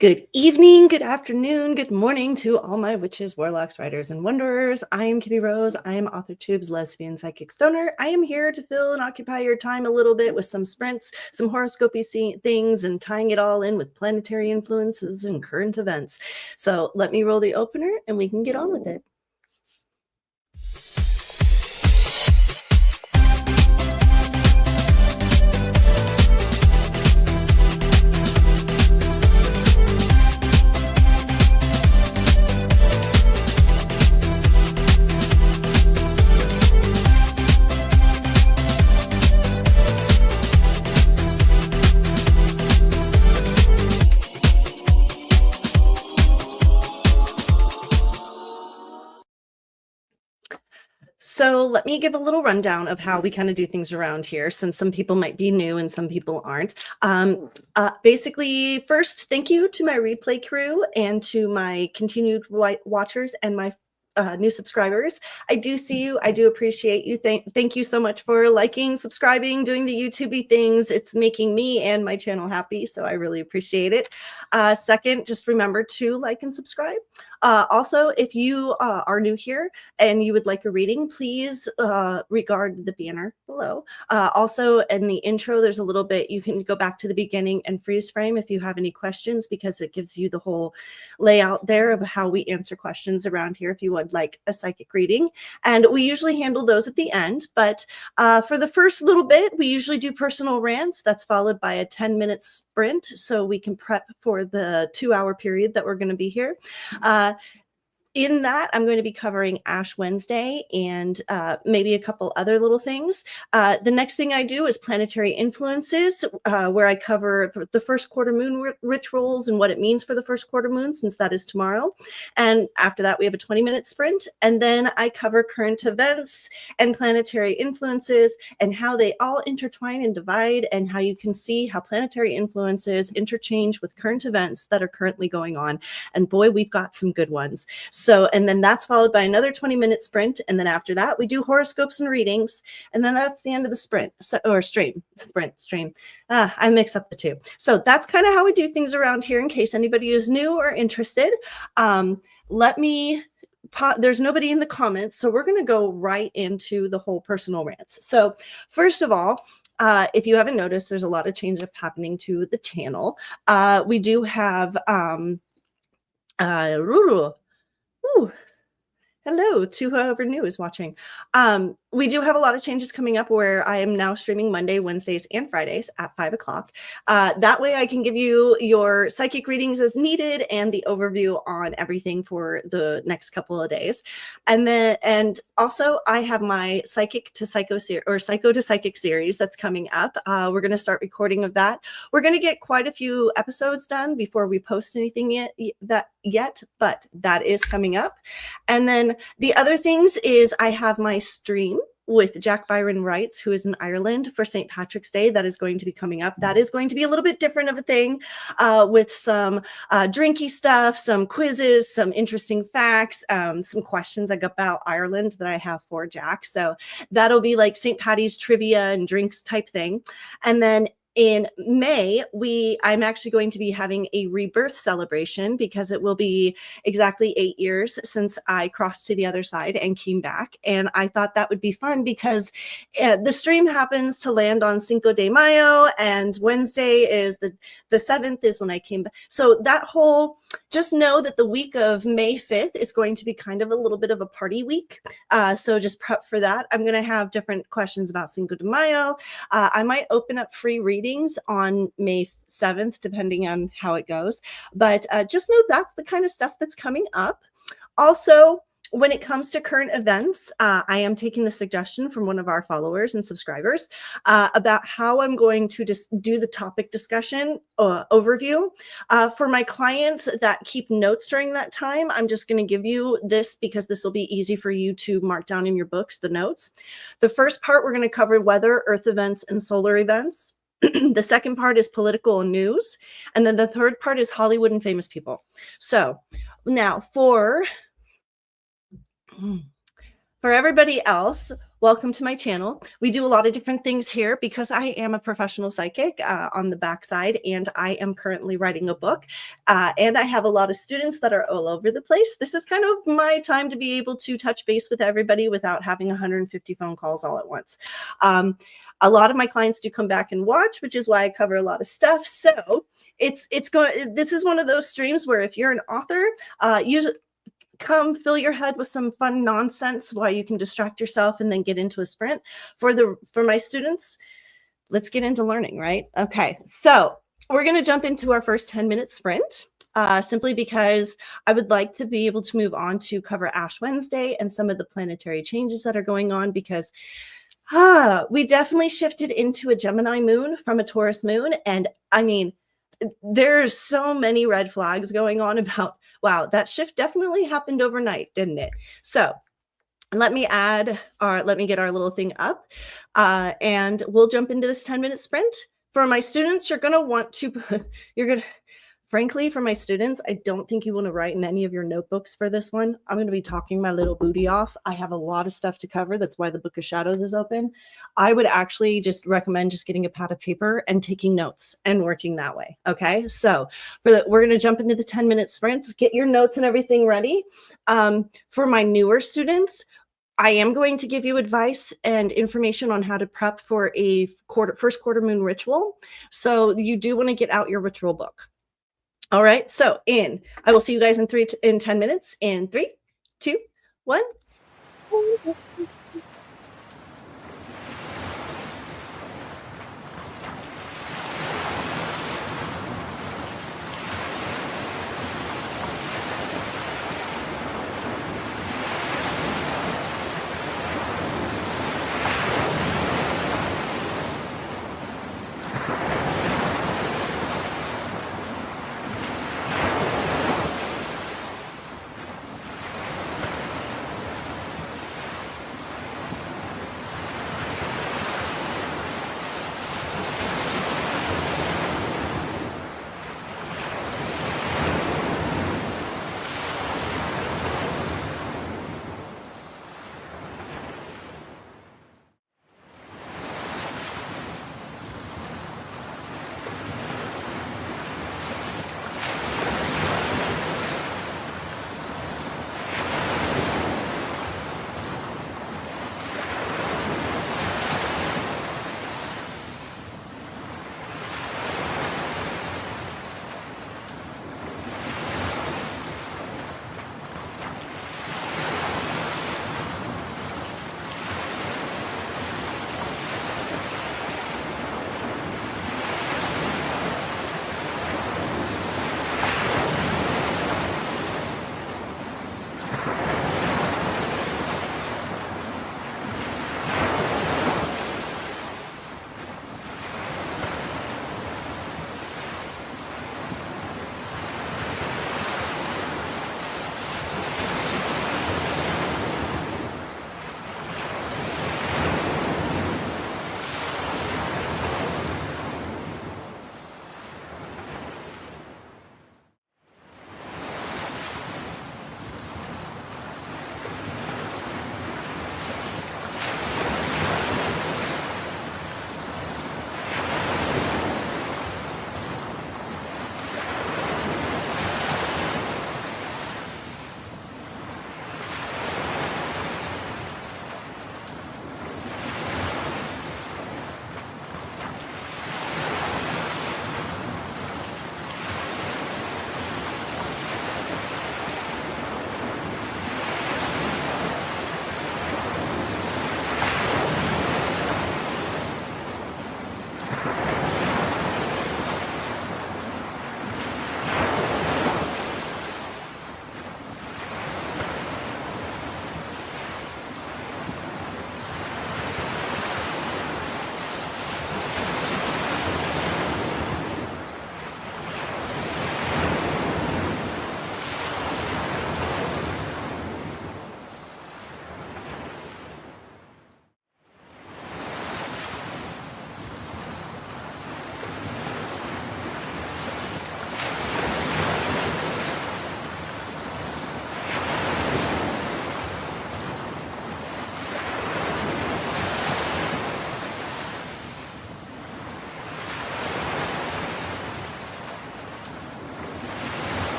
Good evening, good afternoon, good morning to all my witches, warlocks, writers, and wanderers. I am KibbyRose. I am Authortubes, lesbian psychic stoner. I am here to fill and occupy your time a little bit with some sprints, some horoscopy things, and tying it all in with planetary influences and current events. So let me roll the opener and we can get on with it. So let me give a little rundown of how we kind of do things around here, since some people might be new and some people aren't. Basically, first, thank you to my replay crew and to my continued watchers and my new subscribers. I do see you. I do appreciate you. Thank you so much for liking, subscribing, doing the YouTubey things. It's making me and my channel happy, so I really appreciate it. Second, just remember to like and subscribe. Also, if you are new here and you would like a reading, please regard the banner below. Also, in the intro, there's a little bit, you can go back to the beginning and freeze frame if you have any questions, because it gives you the whole layout there of how we answer questions around here if you would like a psychic reading. And we usually handle those at the end, but for the first little bit, we usually do personal rants. That's followed by a 10-minute sprint, so we can prep for the 2-hour period that we're going to be here. In that, I'm going to be covering Ash Wednesday and maybe a couple other little things. The next thing I do is planetary influences, where I cover the first quarter moon rituals and what it means for the first quarter moon, since that is tomorrow. And after that, we have a 20-minute sprint. And then I cover current events and planetary influences and how they all intertwine and divide, and how you can see how planetary influences interchange with current events that are currently going on. And boy, we've got some good ones. So, and then that's followed by another 20-minute sprint. And then after that, we do horoscopes and readings. And then that's the end of the sprint, or stream. I mix up the two. So that's kind of how we do things around here in case anybody is new or interested. There's nobody in the comments, so we're going to go right into the whole personal rants. So first of all, if you haven't noticed, there's a lot of changes happening to the channel. We do have hello to whoever new is watching. We do have a lot of changes coming up where I am now streaming Monday, Wednesdays, and Fridays at 5 o'clock. That way I can give you your psychic readings as needed and the overview on everything for the next couple of days. And also I have my psychic to psycho or psycho to psychic series that's coming up. We're going to start recording of that. We're going to get quite a few episodes done before we post anything yet, but that is coming up. And then the other things is I have my stream with Jack Byron Wrights, who is in Ireland, for St. Patrick's Day. That is going to be coming up. That is going to be a little bit different of a thing, with some drinky stuff, some quizzes, some interesting facts, some questions about Ireland that I have for Jack. So that'll be like St. Patty's trivia and drinks type thing. And then in May, I'm actually going to be having a rebirth celebration, because it will be exactly 8 years since I crossed to the other side and came back. And I thought that would be fun because the stream happens to land on Cinco de Mayo, and Wednesday is the 7th is when I came back. So that whole, just know that the week of May 5th is going to be kind of a little bit of a party week. So just prep for that. I'm going to have different questions about Cinco de Mayo. I might open up free readings on May 7th, depending on how it goes. But just know that's the kind of stuff that's coming up. Also, when it comes to current events, I am taking the suggestion from one of our followers and subscribers about how I'm going to just do the topic discussion overview. For my clients that keep notes during that time, I'm just going to give you this because this will be easy for you to mark down in your books, the notes. The first part, we're going to cover weather, earth events, and solar events. The second part is political and news. And then the third part is Hollywood and famous people. So now for everybody else, welcome to my channel. We do a lot of different things here because I am a professional psychic on the backside, and I am currently writing a book, and I have a lot of students that are all over the place. This is kind of my time to be able to touch base with everybody without having 150 phone calls all at once. A lot of my clients do come back and watch, which is why I cover a lot of stuff. So this is one of those streams where if you're an author, usually come fill your head with some fun nonsense while you can distract yourself and then get into a sprint. For my students, let's get into learning, right? Okay, so we're going to jump into our first 10-minute sprint. Simply because I would like to be able to move on to cover Ash Wednesday and some of the planetary changes that are going on, because we definitely shifted into a Gemini moon from a Taurus moon. And I mean, there's so many red flags going on about, wow, that shift definitely happened overnight, didn't it? So let me get our little thing up, and we'll jump into this 10-minute sprint. For my students, frankly, for my students, I don't think you want to write in any of your notebooks for this one. I'm going to be talking my little booty off. I have a lot of stuff to cover. That's why the Book of Shadows is open. I would actually just recommend just getting a pad of paper and taking notes and working that way. Okay, so we're going to jump into the 10-minute sprints. Get your notes and everything ready. For my newer students, I am going to give you advice and information on how to prep for a first quarter moon ritual. So you do want to get out your ritual book. All right, so I will see you guys in 10 minutes. In 3, 2, 1.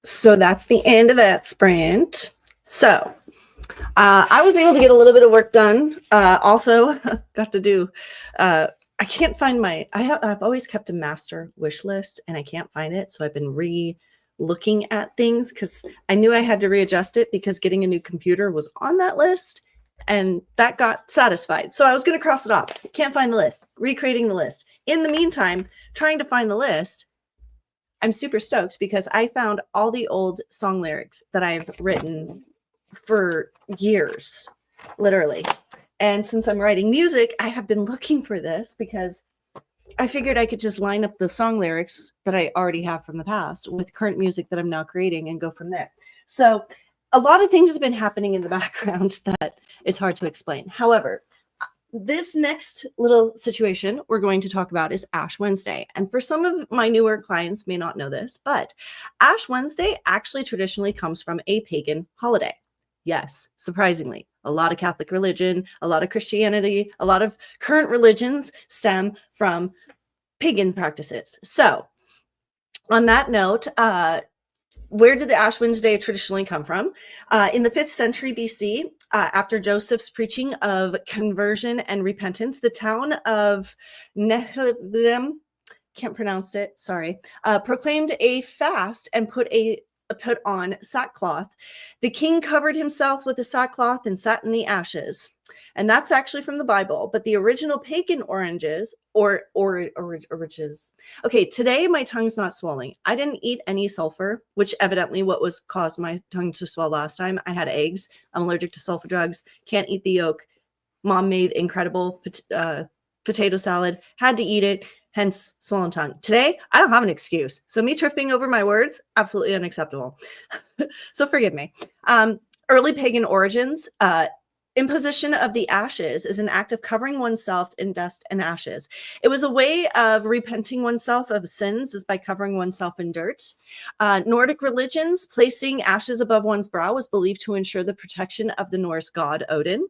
So that's the end of that sprint. So I was able to get a little bit of work done. Also got to do, I can't find I've always kept a master wish list and I can't find it. So I've been looking at things because I knew I had to readjust it because getting a new computer was on that list and that got satisfied. So I was going to cross it off. Can't find the list, recreating the list. In the meantime, trying to find the list, I'm super stoked because I found all the old song lyrics that I've written for years, literally. And since I'm writing music, I have been looking for this because I figured I could just line up the song lyrics that I already have from the past with current music that I'm now creating and go from there. So a lot of things have been happening in the background that is hard to explain. However, this next little situation we're going to talk about is Ash Wednesday. And for some of my newer clients may not know this, but Ash Wednesday actually traditionally comes from a pagan holiday. Yes, surprisingly, a lot of Catholic religion, a lot of Christianity, a lot of current religions stem from pagan practices. So on that note, where did the Ash Wednesday traditionally come from? In the 5th century BC, after Joseph's preaching of conversion and repentance, the town of Nehevim, can't pronounce it, sorry, proclaimed a fast and put on sackcloth. The king covered himself with the sackcloth and sat in the ashes. And that's actually from the Bible, but the original pagan oranges. Okay, today my tongue's not swelling. I didn't eat any sulfur, which evidently what was caused my tongue to swell last time. I had eggs. I'm allergic to sulfur drugs. Can't eat the yolk. Mom made incredible potato salad. Had to eat it. Hence swollen tongue. Today, I don't have an excuse. So me tripping over my words, absolutely unacceptable. So forgive me. Early pagan origins, imposition of the ashes is an act of covering oneself in dust and ashes. It was a way of repenting oneself of sins is by covering oneself in dirt. Nordic religions, placing ashes above one's brow was believed to ensure the protection of the Norse god Odin.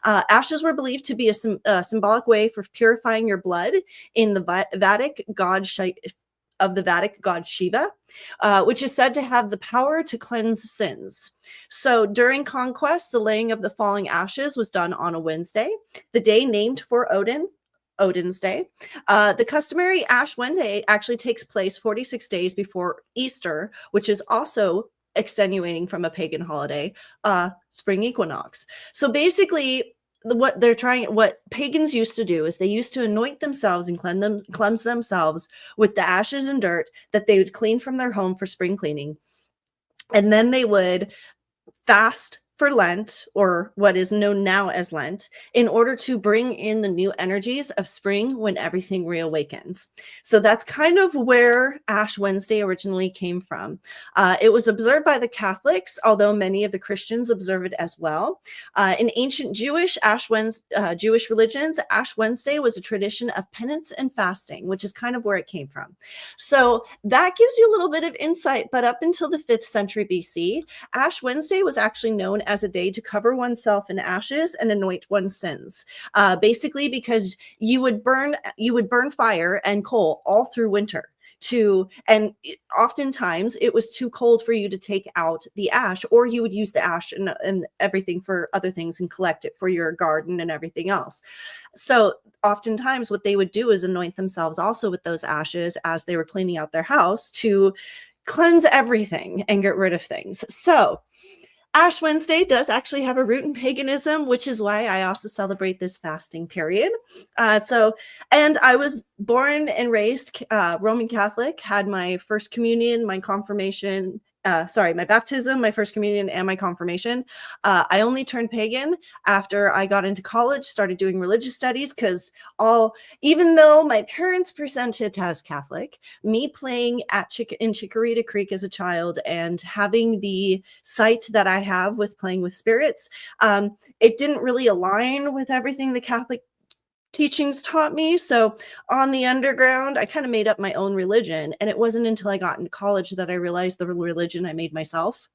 Ashes were believed to be a symbolic way for purifying your blood in the Vedic god Shiva, which is said to have the power to cleanse sins. So during conquest, the laying of the falling ashes was done on a Wednesday, the day named for Odin, Odin's Day. The customary Ash Wednesday actually takes place 46 days before Easter, which is also extenuating from a pagan holiday, spring equinox. So basically, what pagans used to do is they used to anoint themselves and cleanse themselves with the ashes and dirt that they would clean from their home for spring cleaning. And then they would fast for Lent, or what is known now as Lent, in order to bring in the new energies of spring when everything reawakens. So that's kind of where Ash Wednesday originally came from. It was observed by the Catholics, although many of the Christians observe it as well. In ancient Jewish religions, Ash Wednesday was a tradition of penance and fasting, which is kind of where it came from. So that gives you a little bit of insight, but up until the 5th century BC, Ash Wednesday was actually known as a day to cover oneself in ashes and anoint one's sins. Basically, because you would burn fire and coal all through winter. Oftentimes it was too cold for you to take out the ash, or you would use the ash and everything for other things and collect it for your garden and everything else. So oftentimes what they would do is anoint themselves also with those ashes as they were cleaning out their house to cleanse everything and get rid of things. So Ash Wednesday does actually have a root in paganism, which is why I also celebrate this fasting period. And I was born and raised Roman Catholic, had my first communion, my confirmation, my baptism, my first communion, and my confirmation. I only turned pagan after I got into college, started doing religious studies, because even though my parents presented as Catholic, me playing in Chikorita Creek as a child and having the sight that I have with playing with spirits, it didn't really align with everything the Catholic teachings taught me. So on the underground, I kind of made up my own religion. And it wasn't until I got into college that I realized the religion I made myself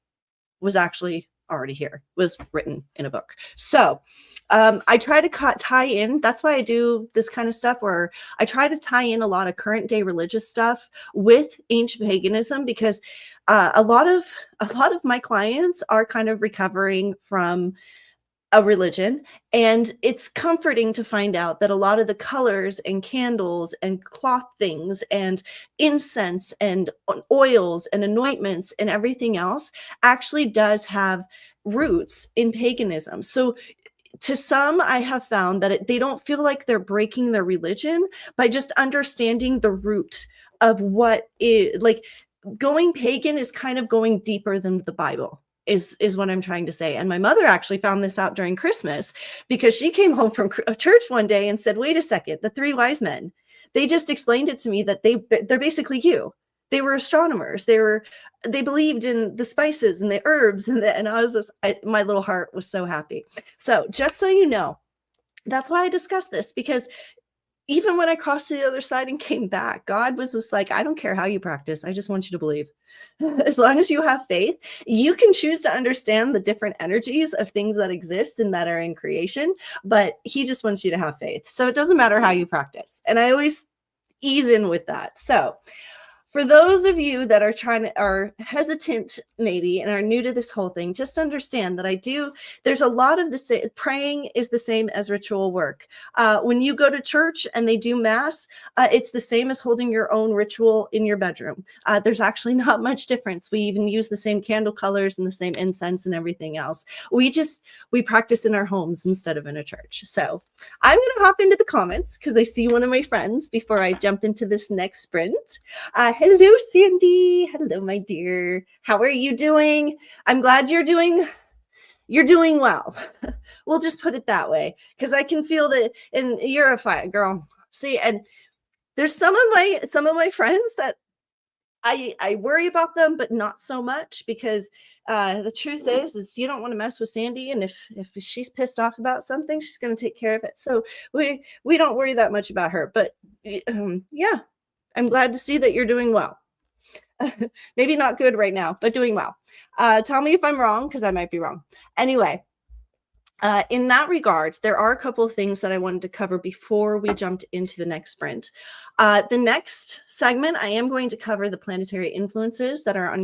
was actually already here, was written in a book. So I try to tie in. That's why I do this kind of stuff where I try to tie in a lot of current day religious stuff with ancient paganism, because a lot of my clients are kind of recovering from a religion, and it's comforting to find out that a lot of the colors and candles and cloth things and incense and oils and anointments and everything else actually does have roots in paganism. So to some, I have found that they don't feel like they're breaking their religion by just understanding the root of what is, like, going pagan is kind of going deeper than the Bible is what I'm trying to say. And my mother actually found this out during Christmas, because she came home from a church one day and said, wait a second, the three wise men, they just explained it to me that they're basically you. They were astronomers. They believed in the spices and the herbs, and I was just, my little heart was so happy. So just so you know, that's why I discussed this, because even when I crossed to the other side and came back, God was just like, I don't care how you practice. I just want you to believe. As long as you have faith, you can choose to understand the different energies of things that exist and that are in creation, but he just wants you to have faith. So it doesn't matter how you practice. And I always ease in with that. So for those of you that are hesitant maybe and are new to this whole thing, just understand that there's a lot of the same. Praying is the same as ritual work. When you go to church and they do mass, it's the same as holding your own ritual in your bedroom. There's actually not much difference. We even use the same candle colors and the same incense and everything else. We practice in our homes instead of in a church. So I'm going to hop into the comments because I see one of my friends before I jump into this next sprint. Hello, Sandy. Hello, my dear. How are you doing? I'm glad you're doing well. We'll just put it that way, because I can feel that, and you're a fine girl. See, and there's some of my friends that I worry about them, but not so much, because the truth is you don't want to mess with Sandy, and if she's pissed off about something, she's going to take care of it. So we don't worry that much about her. But yeah. I'm glad to see that you're doing well. Maybe not good right now, but doing well. Tell me if I'm wrong, because I might be wrong. Anyway, in that regard, there are a couple of things that I wanted to cover before we jumped into the next sprint. The next segment, I am going to cover the planetary influences that are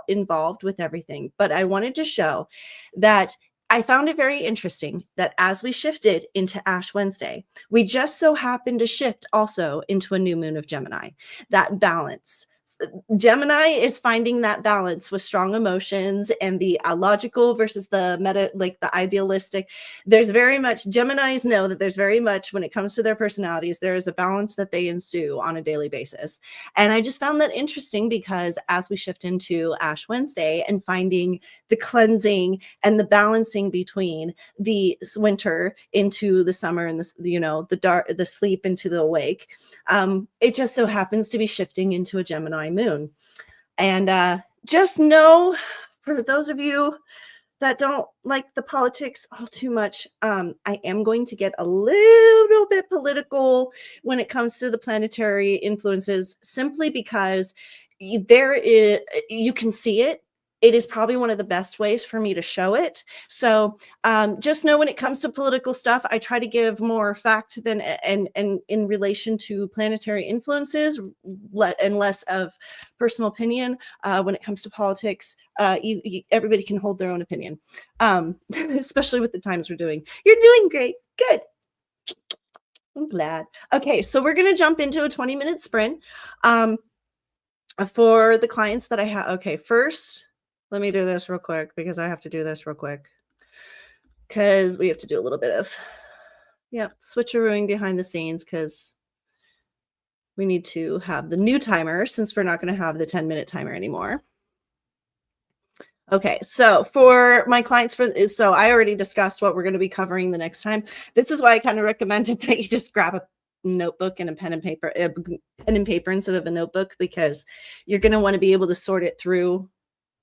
involved with everything. But I wanted to show that I found it very interesting that as we shifted into Ash Wednesday, we just so happened to shift also into a new moon of Gemini. That balance. Gemini is finding that balance with strong emotions and the logical versus the the idealistic. There's very much, Geminis know that there's very much, when it comes to their personalities, there is a balance that they ensue on a daily basis. And I just found that interesting, because as we shift into Ash Wednesday and finding the cleansing and the balancing between the winter into the summer and the dark, the sleep into the awake, it just so happens to be shifting into a Gemini moon. And just know, for those of you that don't like the politics all too much, I am going to get a little bit political when it comes to the planetary influences, simply because you can see it. It is probably one of the best ways for me to show it. So just know, when it comes to political stuff, I try to give more fact than and in relation to planetary influences, and less of personal opinion. When it comes to politics, everybody can hold their own opinion, especially with the times we're doing. You're doing great. Good. I'm glad. Okay, so we're going to jump into a 20-minute sprint for the clients that I have. Okay, first, let me do this real quick, because I have to do this real quick, because we have to do a little bit of, switcherooing behind the scenes, because we need to have the new timer, since we're not going to have the 10-minute timer anymore. Okay, so for my clients, so I already discussed what we're going to be covering the next time. This is why I kind of recommended that you just grab a notebook and a pen and paper instead of a notebook, because you're going to want to be able to sort it through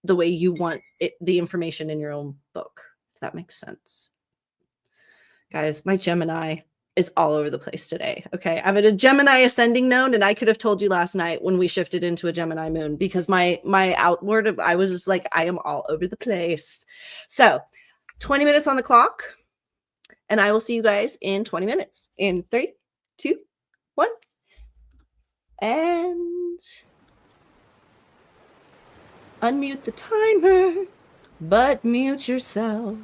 the way you want the information in your own book, if that makes sense. Guys, my Gemini is all over the place today. Okay. I'm at a Gemini ascending node, and I could have told you last night when we shifted into a Gemini moon, because my outward, I was just like, I am all over the place. So 20 minutes on the clock, and I will see you guys in 20 minutes. In 3, 2, 1. And unmute the timer, but mute yourself.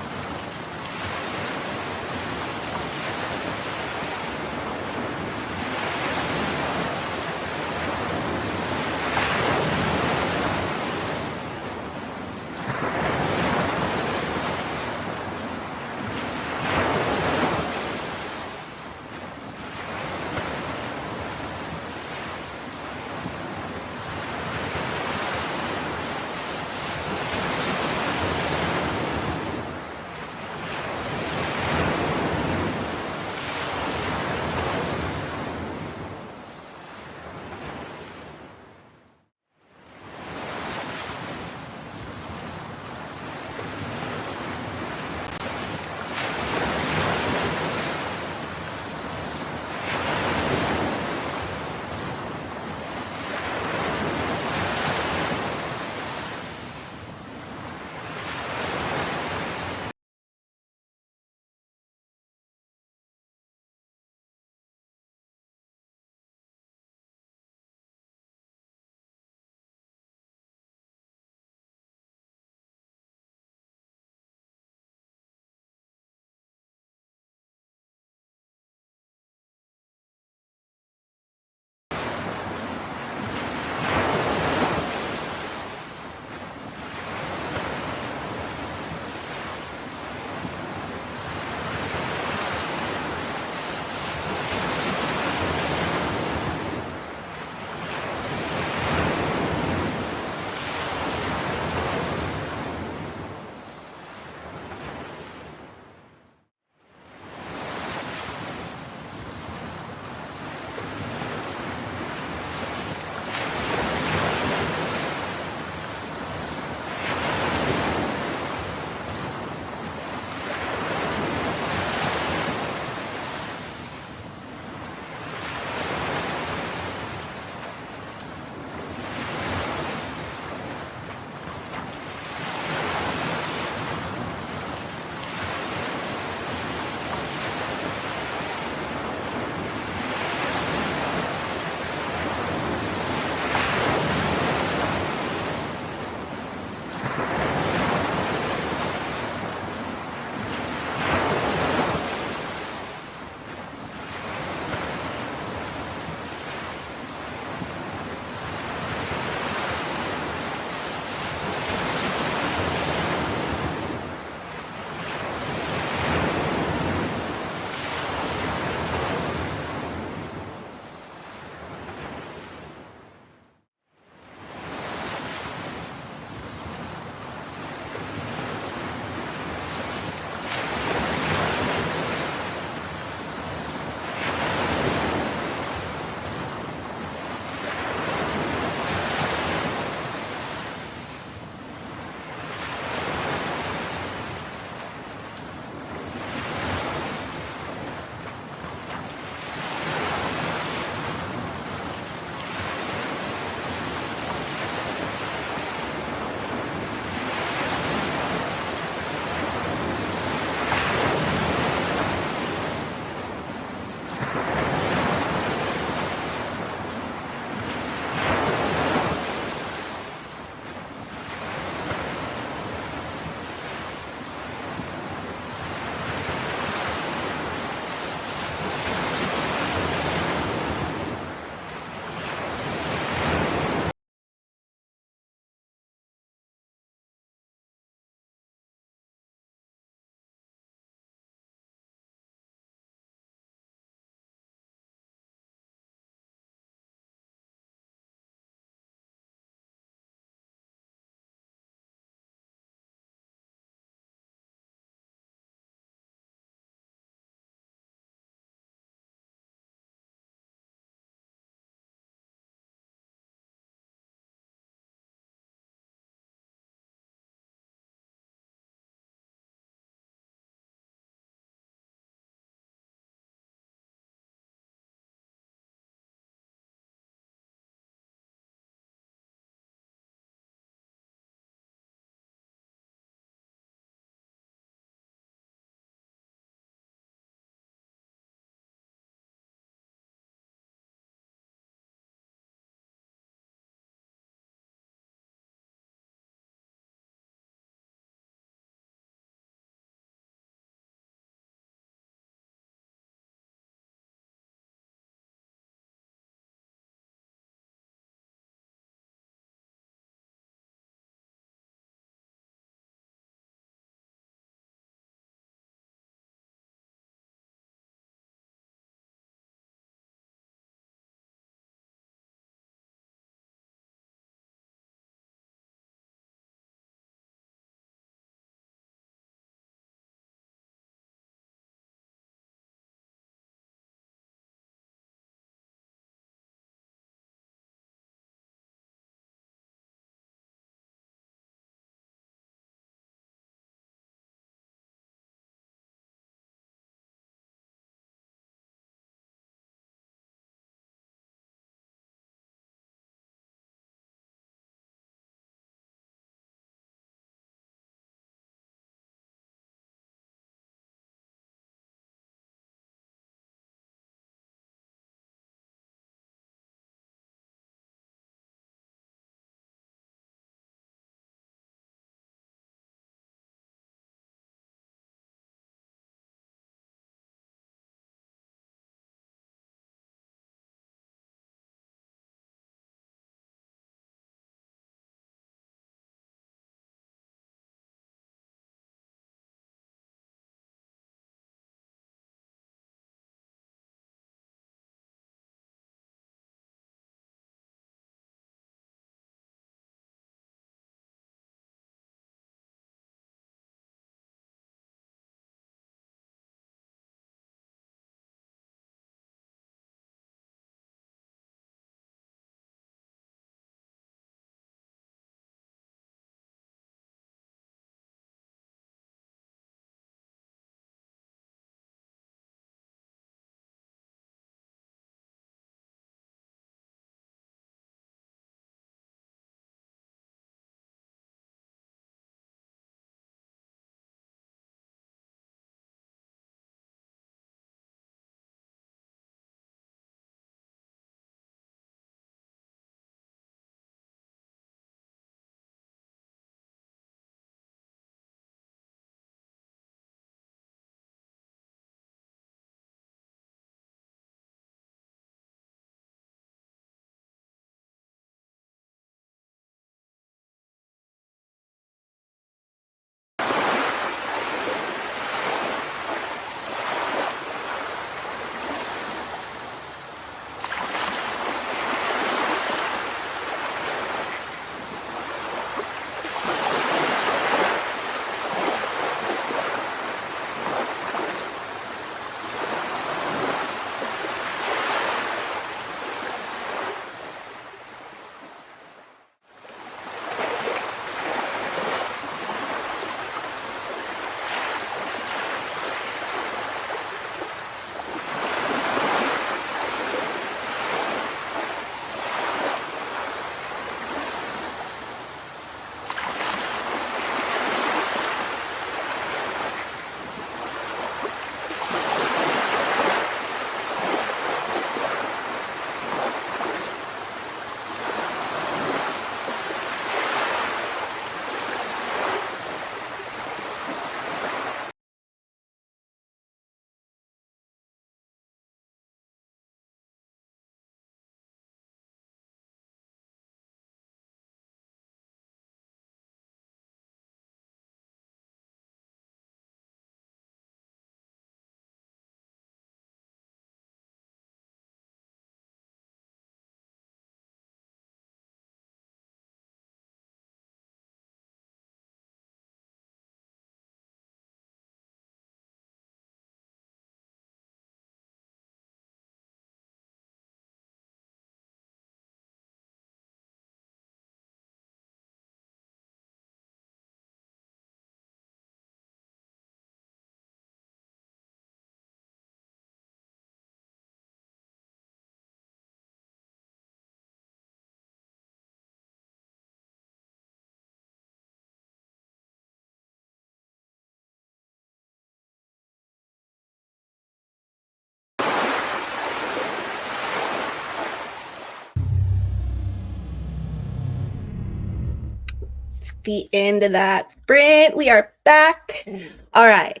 the end of that sprint. We are back. All right.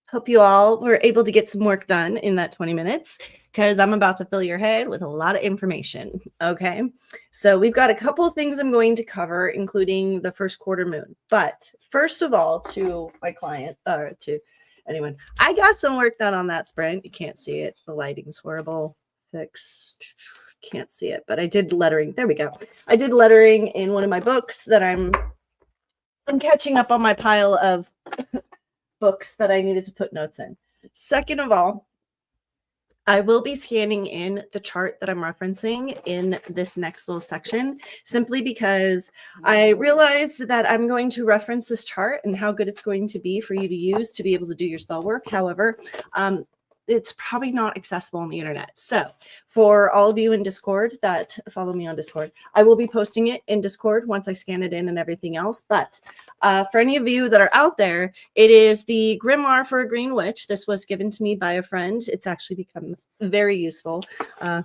Hope you all were able to get some work done in that 20 minutes because I'm about to fill your head with a lot of information. Okay. So we've got a couple of things I'm going to cover, including the first quarter moon. But first of all, to my client, or to anyone, I got some work done on that sprint. You can't see it. The lighting's horrible. Fix. Can't see it, but I did lettering. There we go. I did lettering in one of my books that I'm catching up on my pile of books that I needed to put notes in. Second of all, I will be scanning in the chart that I'm referencing in this next little section, simply because I realized that I'm going to reference this chart and how good it's going to be for you to use to be able to do your spell work. However, it's probably not accessible on the internet. So for all of you in Discord that follow me on Discord, I will be posting it in Discord once I scan it in and everything else. But for any of you that are out there, it is the Grimoire for a Green Witch. This was given to me by a friend. It's actually become very useful. I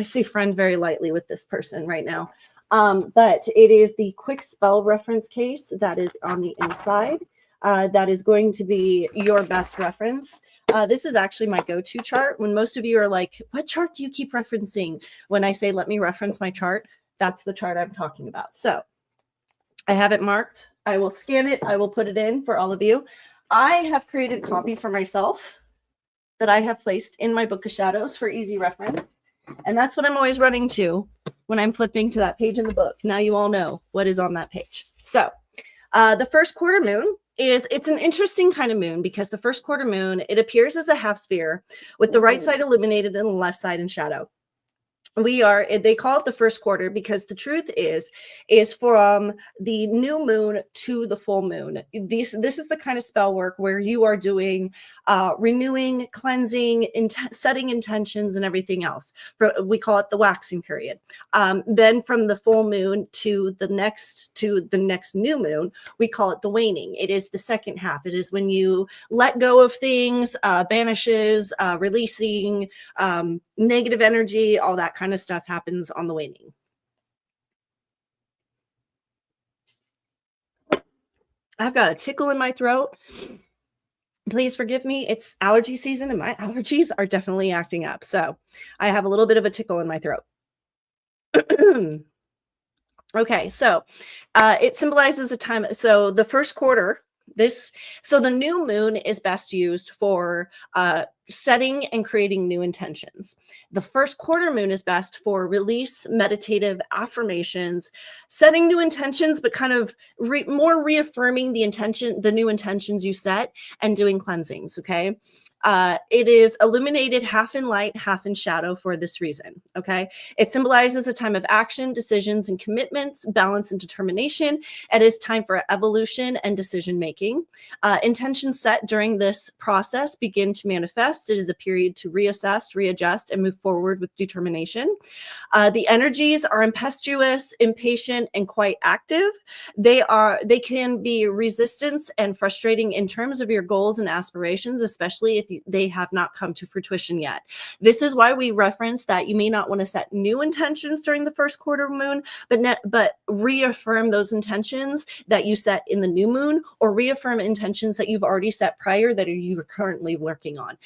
say friend very lightly with this person right now. But it is the quick spell reference case that is on the inside. That is going to be your best reference. This is actually my go-to chart. When most of you are like, what chart do you keep referencing? When I say, let me reference my chart, that's the chart I'm talking about. So I have it marked. I will scan it. I will put it in for all of you. I have created a copy for myself that I have placed in my Book of Shadows for easy reference. And that's what I'm always running to when I'm flipping to that page in the book. Now you all know what is on that page. So the first quarter moon, it's an interesting kind of moon because the first quarter moon, it appears as a half sphere with the right side illuminated and the left side in shadow. They call it the first quarter because the truth is from the new moon to the full moon. This is the kind of spell work where you are doing renewing, cleansing, setting intentions and everything else. We call it the waxing period. Then from the full moon to the next new moon, we call it the waning. It is the second half. It is when you let go of things, banishes, releasing negative energy, all that kind of stuff happens on the waning. I've got a tickle in my throat. Please forgive me. It's allergy season and my allergies are definitely acting up. So I have a little bit of a tickle in my throat. Okay, so it symbolizes a time. So the first quarter, so the new moon is best used for setting and creating new intentions. The first quarter moon is best for release, meditative affirmations, setting new intentions, but kind of more reaffirming the new intentions you set, and doing cleansings. Okay. It is illuminated half in light, half in shadow for this reason. Okay. It symbolizes a time of action, decisions, and commitments, balance and determination. It is time for evolution and decision making. Intentions set during this process begin to manifest. It is a period to reassess, readjust, and move forward with determination. The energies are impetuous, impatient, and quite active. They can be resistance and frustrating in terms of your goals and aspirations, especially if they have not come to fruition yet. This is why we reference that you may not want to set new intentions during the first quarter moon, but reaffirm those intentions that you set in the new moon, or reaffirm intentions that you've already set prior that you are currently working on.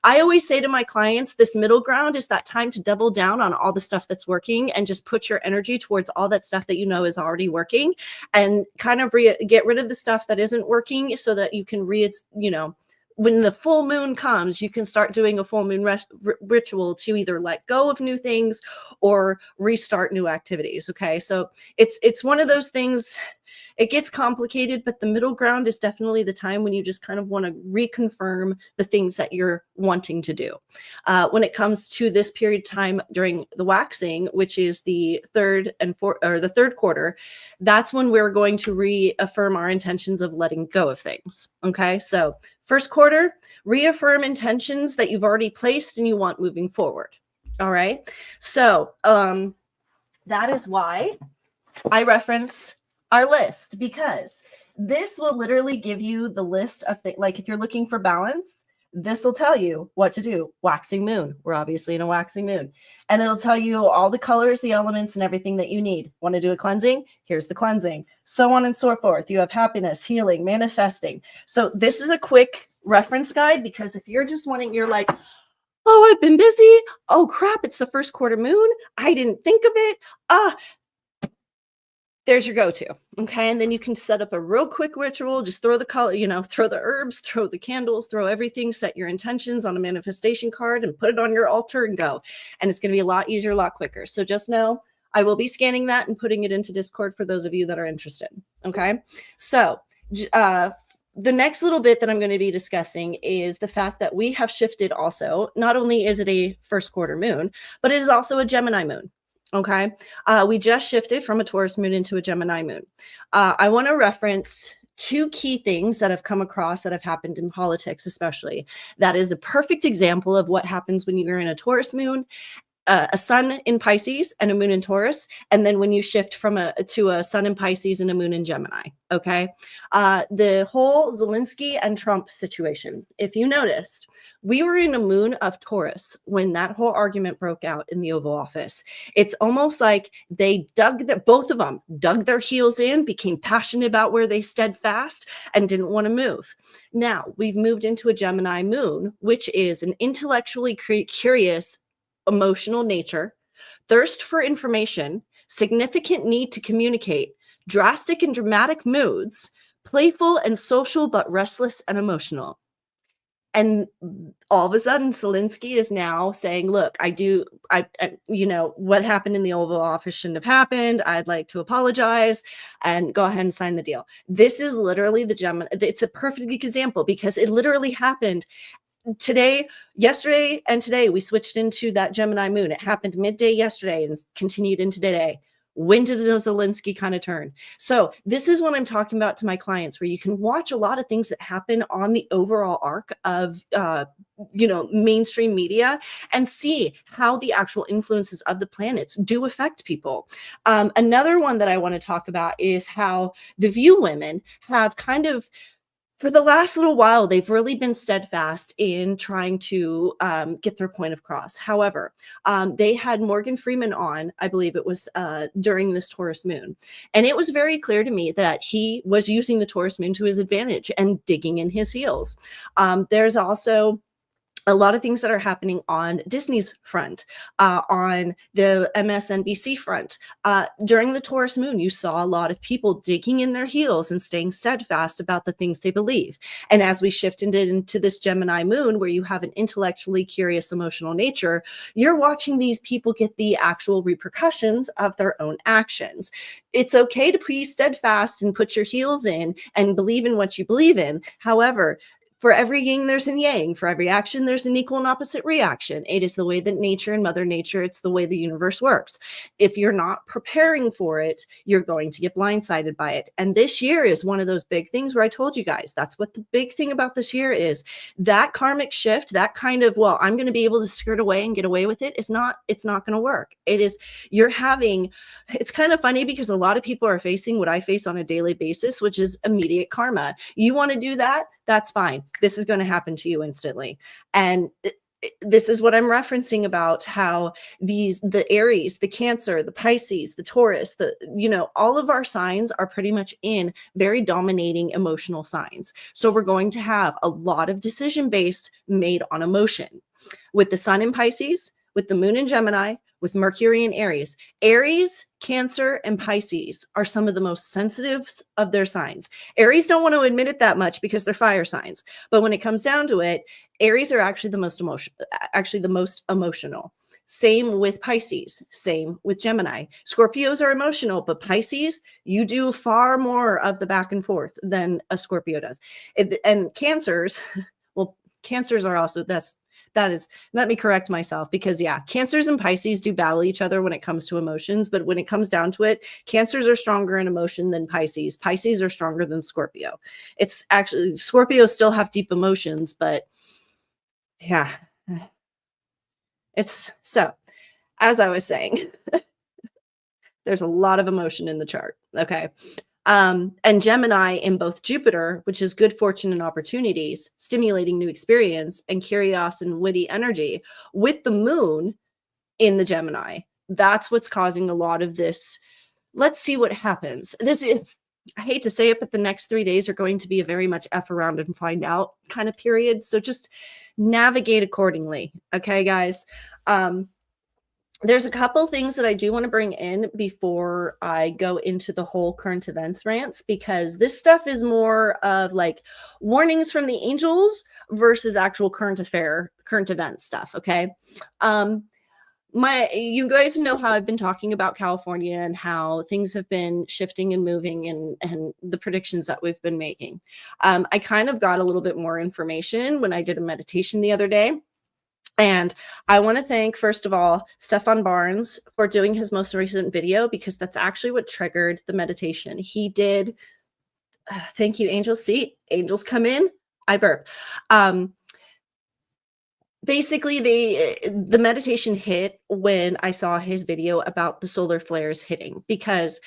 I always say to my clients, this middle ground is that time to double down on all the stuff that's working and just put your energy towards all that stuff that you know is already working, and kind of get rid of the stuff that isn't working so that you can when the full moon comes, you can start doing a full moon ritual to either let go of new things or restart new activities. Okay. So it's one of those things. It gets complicated, but the middle ground is definitely the time when you just kind of want to reconfirm the things that you're wanting to do. When it comes to this period of time during the waxing, which is the third quarter, that's when we're going to reaffirm our intentions of letting go of things. Okay, so first quarter, reaffirm intentions that you've already placed and you want moving forward. All right, so that is why I reference our list, because this will literally give you the list of things. Like if you're looking for balance, this will tell you what to do. Waxing moon. We're obviously in a waxing moon. And it'll tell you all the colors, the elements, and everything that you need. Want to do a cleansing? Here's the cleansing. So on and so forth. You have happiness, healing, manifesting. So this is a quick reference guide, because if you're just wanting, you're like, oh, I've been busy. Oh, crap. It's the first quarter moon. I didn't think of it. There's your go-to. Okay. And then you can set up a real quick ritual. Just throw the color, throw the herbs, throw the candles, throw everything, set your intentions on a manifestation card and put it on your altar and go. And it's going to be a lot easier, a lot quicker. So just know I will be scanning that and putting it into Discord for those of you that are interested. Okay. So, the next little bit that I'm going to be discussing is the fact that we have shifted also. Not only is it a first quarter moon, but it is also a Gemini moon. Okay. We just shifted from a Taurus moon into a Gemini moon. I want to reference two key things that have come across that have happened in politics, especially. That is a perfect example of what happens when you're in a Taurus moon, a sun in Pisces and a moon in Taurus, and then when you shift from to a sun in Pisces and a moon in Gemini. Okay. The whole Zelensky and Trump situation, if you noticed, we were in a moon of Taurus when that whole argument broke out in the Oval Office. It's almost like they both of them dug their heels in, became passionate about where they stood fast and didn't want to move. Now we've moved into a Gemini moon, which is an intellectually curious, emotional nature, thirst for information, significant need to communicate, drastic and dramatic moods, playful and social, but restless and emotional. And all of a sudden, Zelensky is now saying, look, what happened in the Oval Office shouldn't have happened. I'd like to apologize and go ahead and sign the deal. This is literally the Gemini. It's a perfect example because it literally happened yesterday and today. We switched into that Gemini moon. It happened midday yesterday and continued into today. When did the Zelensky kind of turn? So this is what I'm talking about to my clients, where you can watch a lot of things that happen on the overall arc of, mainstream media and see how the actual influences of the planets do affect people. Another one that I want to talk about is how the View women have kind of, for the last little while, they've really been steadfast in trying to get their point across. However, they had Morgan Freeman on, I believe it was during this Taurus moon. And it was very clear to me that he was using the Taurus moon to his advantage and digging in his heels. There's also a lot of things that are happening on Disney's front, on the MSNBC front. During the Taurus moon, you saw a lot of people digging in their heels and staying steadfast about the things they believe. And as we shift into this Gemini moon, where you have an intellectually curious, emotional nature, you're watching these people get the actual repercussions of their own actions. It's okay to be steadfast and put your heels in and believe in what you believe in. However, for every yin, there's an yang. For every action, there's an equal and opposite reaction. It is the way that nature and Mother Nature, it's the way the universe works. If you're not preparing for it, you're going to get blindsided by it. And this year is one of those big things where I told you guys, that's what the big thing about this year is. That karmic shift, that kind of, well, I'm going to be able to skirt away and get away with it. It's not going to work. It's kind of funny because a lot of people are facing what I face on a daily basis, which is immediate karma. You want to do that? That's fine. This is going to happen to you instantly. And this is what I'm referencing about how the Aries, the Cancer, the Pisces, the Taurus, all of our signs are pretty much in very dominating emotional signs. So we're going to have a lot of decision based made on emotion. With the sun in Pisces, with the moon in Gemini, with Mercury in Aries. Aries, Cancer, and Pisces are some of the most sensitive of their signs. Aries don't want to admit it that much because they're fire signs. But when it comes down to it, Aries are actually the most emotional. Same with Pisces, same with Gemini. Scorpios are emotional, but Pisces, you do far more of the back and forth than a Scorpio does. And Cancers, well, Cancers are also, let me correct myself because Cancers and Pisces do battle each other when it comes to emotions. But when it comes down to it, Cancers are stronger in emotion than Pisces. Pisces are stronger than Scorpio. It's actually, Scorpios still have deep emotions, but it's so, as I was saying, there's a lot of emotion in the chart. Okay. And Gemini in both Jupiter, which is good fortune and opportunities, stimulating new experience and curiosity and witty energy, with the moon in the Gemini. That's what's causing a lot of this. Let's see what happens. This is, I hate to say it, but the next 3 days are going to be a very much F around and find out kind of period. So just navigate accordingly. Okay, guys. There's a couple things that I do want to bring in before I go into the whole current events rants, because this stuff is more of like warnings from the angels versus actual current event stuff. Okay. You guys know how I've been talking about California and how things have been shifting and moving and the predictions that we've been making. I kind of got a little bit more information when I did a meditation the other day. And I want to thank, first of all, Stefan Barnes for doing his most recent video, because that's actually what triggered the meditation. He did. Thank you, angels. See, angels come in. I burp. Basically, the meditation hit when I saw his video about the solar flares hitting, because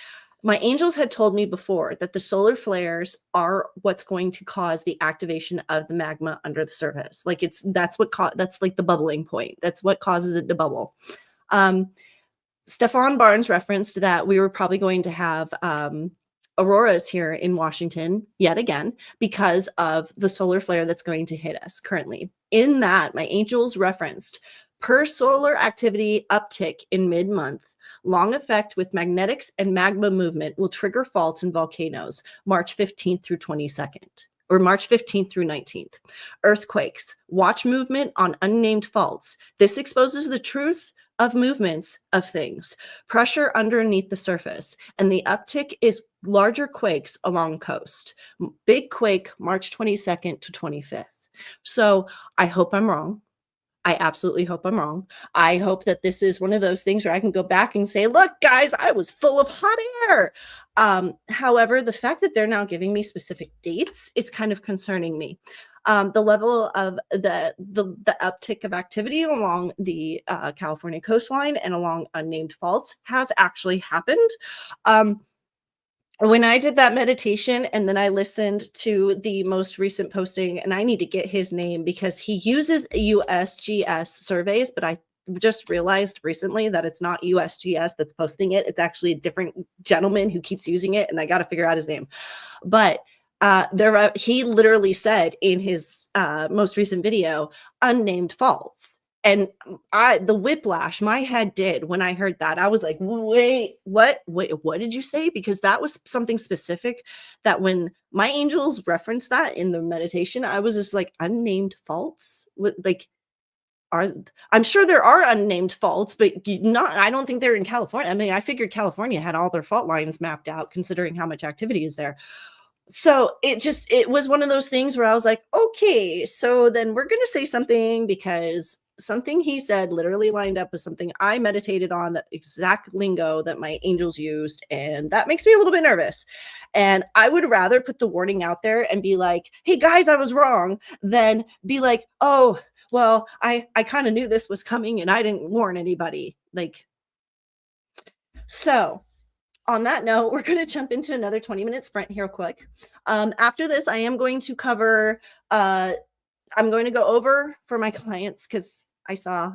my angels had told me before that the solar flares are what's going to cause the activation of the magma under the surface. Like that's like the bubbling point. That's what causes it to bubble. Stefan Barnes referenced that we were probably going to have auroras here in Washington yet again because of the solar flare that's going to hit us currently. In that, my angels referenced per solar activity uptick in mid-month. Long effect with magnetics and magma movement will trigger faults in volcanoes March 15th through 22nd, or March 15th through 19th. Earthquakes. Watch movement on unnamed faults. This exposes the truth of movements of things. Pressure underneath the surface. And the uptick is larger quakes along coast. Big quake March 22nd to 25th. So I hope I'm wrong. I absolutely hope I'm wrong. I hope that this is one of those things where I can go back and say, look, guys, I was full of hot air. However, the fact that they're now giving me specific dates is kind of concerning me. The level of the uptick of activity along the California coastline and along unnamed faults has actually happened. When I did that meditation and then I listened to the most recent posting, and I need to get his name because he uses USGS surveys, but I just realized recently that it's not USGS that's posting it. It's actually a different gentleman who keeps using it, and I got to figure out his name. But he literally said in his most recent video, unnamed faults. And the whiplash my head did when I heard that, I was like, wait, what did you say? Because that was something specific that when my angels referenced that in the meditation, I was just like, unnamed faults? Like, I'm sure there are unnamed faults, but I don't think they're in California. I mean, I figured California had all their fault lines mapped out considering how much activity is there. So it was one of those things where I was like, okay, so then we're going to say something, because something he said literally lined up with something I meditated on, the exact lingo that my angels used. And that makes me a little bit nervous. And I would rather put the warning out there and be like, hey guys, I was wrong, than be like, oh, well, I kind of knew this was coming and I didn't warn anybody. Like, so on that note, we're going to jump into another 20-minute sprint here quick. After this, I am going to cover, I'm going to go over for my clients because I saw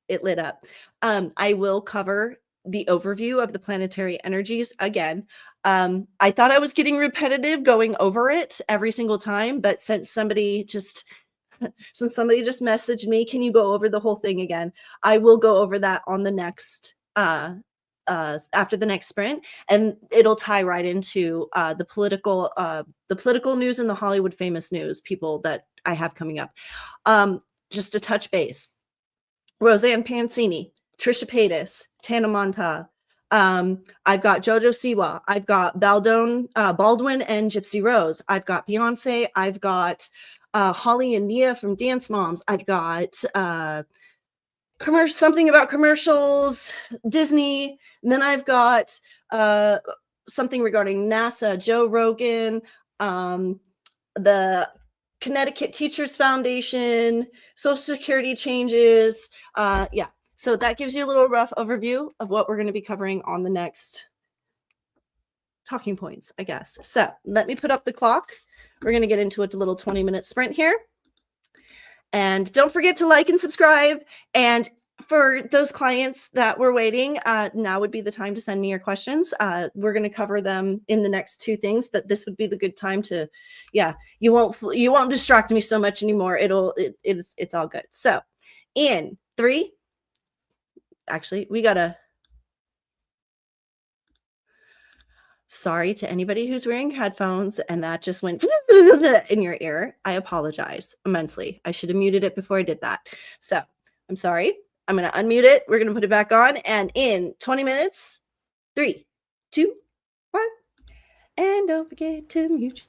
it lit up. I will cover the overview of the planetary energies again. I thought I was getting repetitive going over it every single time, but since somebody just messaged me, can you go over the whole thing again? I will go over that on the next after the next sprint, and it'll tie right into the political news and the Hollywood famous news people that I have coming up. Just to touch base: Roseanne Pansini, Trisha Paytas, Tana Monta. I've got Jojo Siwa. I've got Baldwin and Gypsy Rose. I've got Beyonce. I've got Holly and Nia from Dance Moms. I've got something about commercials, Disney. And then I've got something regarding NASA, Joe Rogan, the Connecticut Teachers Foundation, Social Security changes. Yeah, so that gives you a little rough overview of what we're going to be covering on the next talking points, I guess. So let me put up the clock. We're going to get into a little 20-minute sprint here. And don't forget to like and subscribe. And for those clients that were waiting, now would be the time to send me your questions. We're going to cover them in the next two things, but this would be the good time to, yeah, you won't distract me so much anymore. It's all good. So in 3, actually, we gotta, sorry to anybody who's wearing headphones and that just went in your ear. I apologize immensely. I should have muted it before I did that. So I'm sorry. I'm going to unmute it. We're going to put it back on. And in 20 minutes, 3, 2, 1. And don't forget to mute.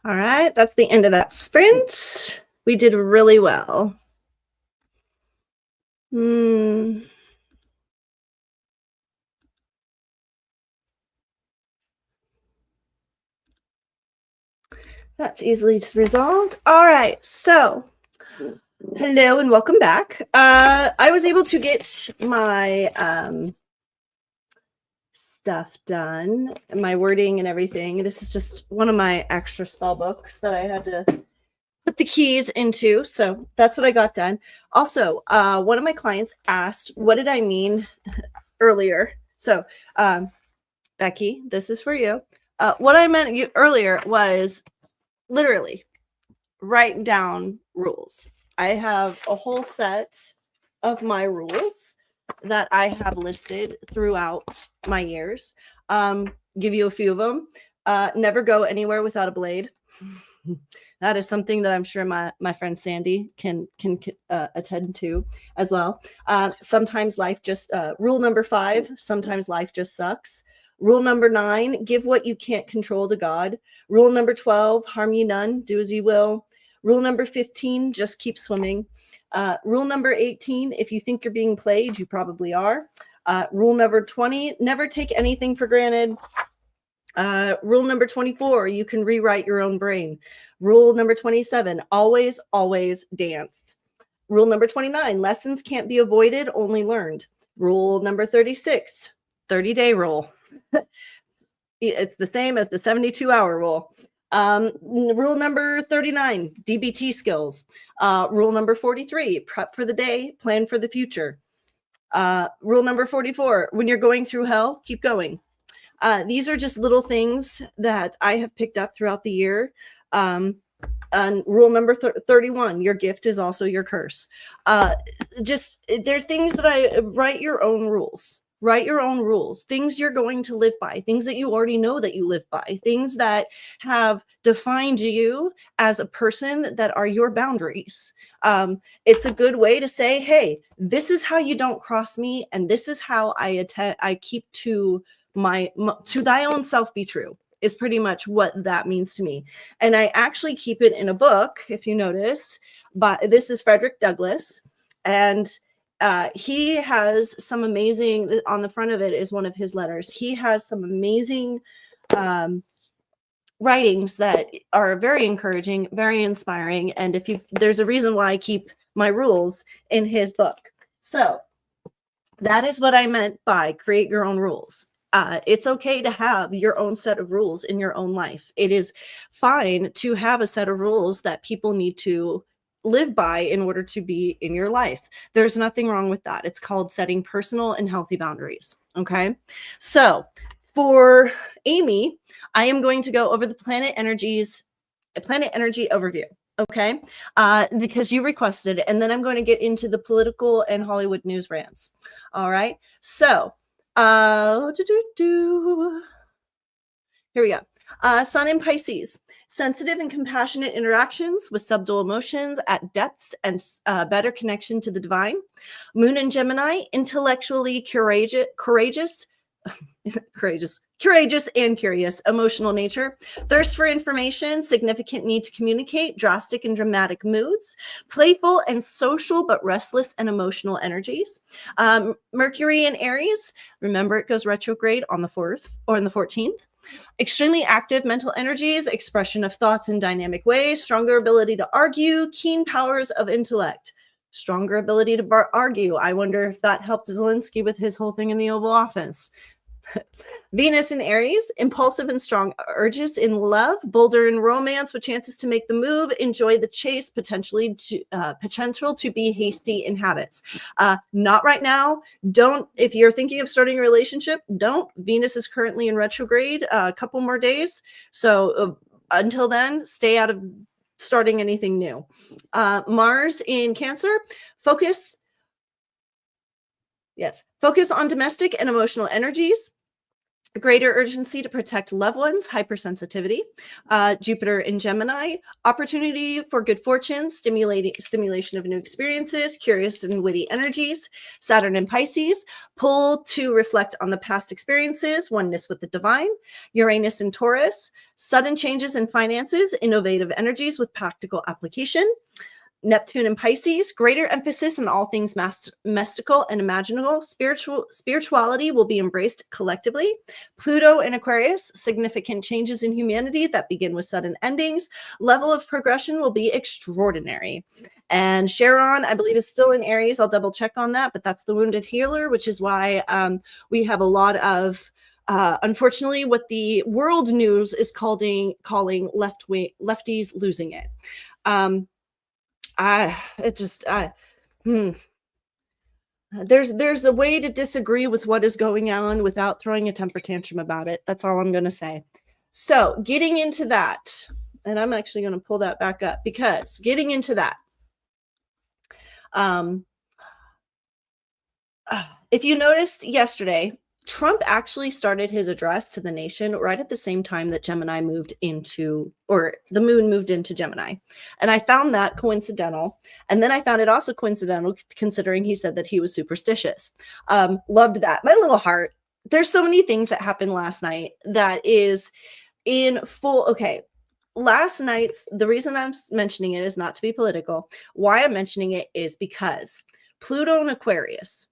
All right, that's the end of that sprint. We did really well. That's easily resolved. All right, so hello and welcome back. I was able to get my stuff done, my wording and everything. This is just one of my extra spell books that I had to put the keys into. So that's what I got done. Also, one of my clients asked, what did I mean earlier? So, Becky, this is for you. What I meant earlier was literally write down rules. I have a whole set of my rules that I have listed throughout my years. Give you a few of them. Never go anywhere without a blade. That is something that I'm sure my friend Sandy can attend to as well. Sometimes life just rule number 5. Sometimes life just sucks. Rule number 9, give what you can't control to God. Rule number 12, harm ye none, do as you will. Rule number 15, just keep swimming. Rule number 18, if you think you're being played, you probably are. Rule number 20, never take anything for granted. Rule number 24, you can rewrite your own brain. Rule number 27, always, always dance. Rule number 29, lessons can't be avoided, only learned. Rule number 36, 30-day rule. It's the same as the 72-hour rule. Rule number 39, DBT skills. Rule number 43, prep for the day, plan for the future. Rule number 44, when you're going through hell, keep going. These are just little things that I have picked up throughout the year. And rule number 31, your gift is also your curse. They're things that I write your own rules. Write your own rules, things you're going to live by, things that you already know that you live by, things that have defined you as a person that are your boundaries. It's a good way to say, hey, this is how you don't cross me, and this is how I keep to thy own self be true, is pretty much what that means to me. And I actually keep it in a book, if you notice, but this is Frederick Douglass, and he has some amazing, on the front of it is one of his letters. He has some amazing writings that are very encouraging, very inspiring. And there's a reason why I keep my rules in his book. So that is what I meant by create your own rules. It's okay to have your own set of rules in your own life. It is fine to have a set of rules that people need to live by in order to be in your life. There's nothing wrong with that. It's called setting personal and healthy boundaries. Okay. So for Amy, I am going to go over the planet energy overview. Okay. Because you requested it. And then I'm going to get into the political and Hollywood news rants. All right. So, here we go. Sun in Pisces, sensitive and compassionate interactions with subtle emotions at depths and better connection to the divine. Moon in Gemini, intellectually courageous and curious, emotional nature, thirst for information, significant need to communicate, drastic and dramatic moods, playful and social but restless and emotional energies. Mercury in Aries, remember it goes retrograde on the 4th or on the 14th. Extremely active mental energies, expression of thoughts in dynamic ways, stronger ability to argue, keen powers of intellect, stronger ability to argue. I wonder if that helped Zelensky with his whole thing in the Oval Office. Venus in Aries, impulsive and strong urges in love, bolder in romance with chances to make the move, enjoy the chase, potential to be hasty in habits. Not right now. Don't, if you're thinking of starting a relationship, don't. Venus is currently in retrograde, a couple more days. So until then, stay out of starting anything new. Mars in Cancer, focus on domestic and emotional energies. Greater urgency to protect loved ones, hypersensitivity. Jupiter in Gemini, opportunity for good fortune, stimulation of new experiences, curious and witty energies. Saturn in Pisces, pull to reflect on the past experiences, oneness with the divine. Uranus in Taurus, sudden changes in finances, innovative energies with practical application. Neptune in Pisces, greater emphasis on all things mystical and imaginable. Spirituality will be embraced collectively. Pluto in Aquarius, significant changes in humanity that begin with sudden endings. Level of progression will be extraordinary. And Charon, I believe, is still in Aries. I'll double check on that, but that's the wounded healer, which is why we have a lot of unfortunately, what the world news is calling lefties losing it. There's a way to disagree with what is going on without throwing a temper tantrum about it. That's all I'm going to say. So getting into that, and I'm actually going to pull that back up, because getting into that, if you noticed yesterday, Trump actually started his address to the nation right at the same time that Gemini moved into, or the moon moved into Gemini. And I found that coincidental. And then I found it also coincidental considering he said that he was superstitious. Loved that. My little heart. There's so many things that happened last night that is in full. Okay. Last night's, the reason I'm mentioning it is not to be political. Why I'm mentioning it is because Pluto in Aquarius.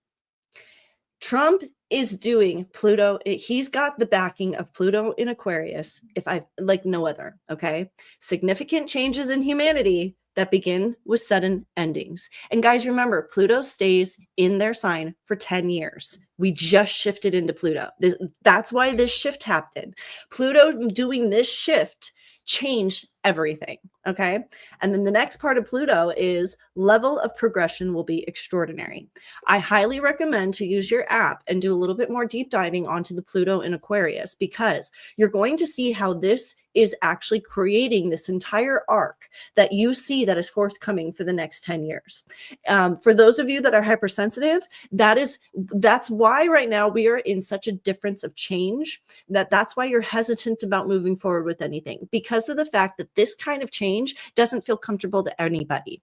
Trump is doing Pluto. He's got the backing of Pluto in Aquarius, like no other. Okay. Significant changes in humanity that begin with sudden endings. And guys, remember, Pluto stays in their sign for 10 years. We just shifted into Pluto. That's why this shift happened. Pluto doing this shift changed everything. Okay. And then the next part of Pluto is level of progression will be extraordinary. I highly recommend to use your app and do a little bit more deep diving onto the Pluto in Aquarius, because you're going to see how this is actually creating this entire arc that you see that is forthcoming for the next 10 years. For those of you that are hypersensitive, that's why right now we are in such a difference of change, that's why you're hesitant about moving forward with anything, because of the fact that this kind of change doesn't feel comfortable to anybody.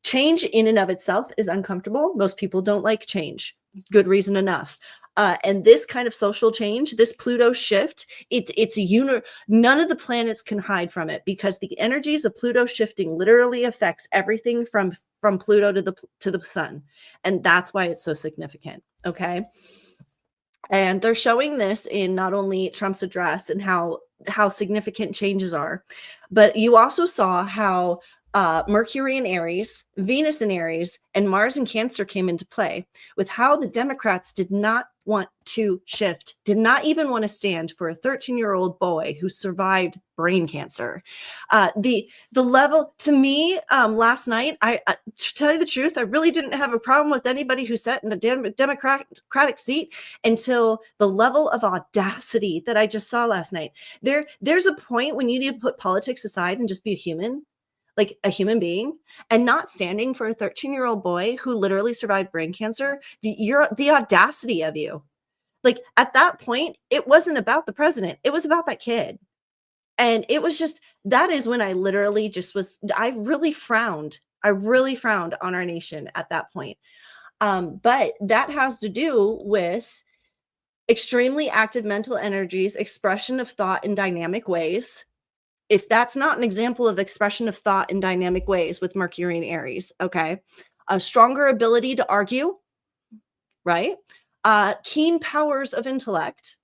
Change in and of itself is uncomfortable. Most people don't like change. Good reason enough. And this kind of social change, this Pluto shift, none of the planets can hide from it, because the energies of Pluto shifting literally affects everything from Pluto to the sun. And that's why it's so significant. Okay. And they're showing this in not only Trump's address and how significant changes are, but you also saw how Mercury in Aries, Venus in Aries, and Mars in Cancer came into play, with how the Democrats did not want to shift, did not even want to stand for a 13-year-old boy who survived brain cancer. The level, to me, last night, to tell you the truth, I really didn't have a problem with anybody who sat in a Democratic seat until the level of audacity that I just saw last night. There's a point when you need to put politics aside and just be a human. Like a human being, and not standing for a 13-year-old boy who literally survived brain cancer. The audacity of you. Like at that point, it wasn't about the president. It was about that kid. And it was just, that is when I literally I really frowned on our nation at that point. But that has to do with extremely active mental energies, expression of thought in dynamic ways. If that's not an example of expression of thought in dynamic ways with Mercury and Aries, okay? A stronger ability to argue, right? Keen powers of intellect.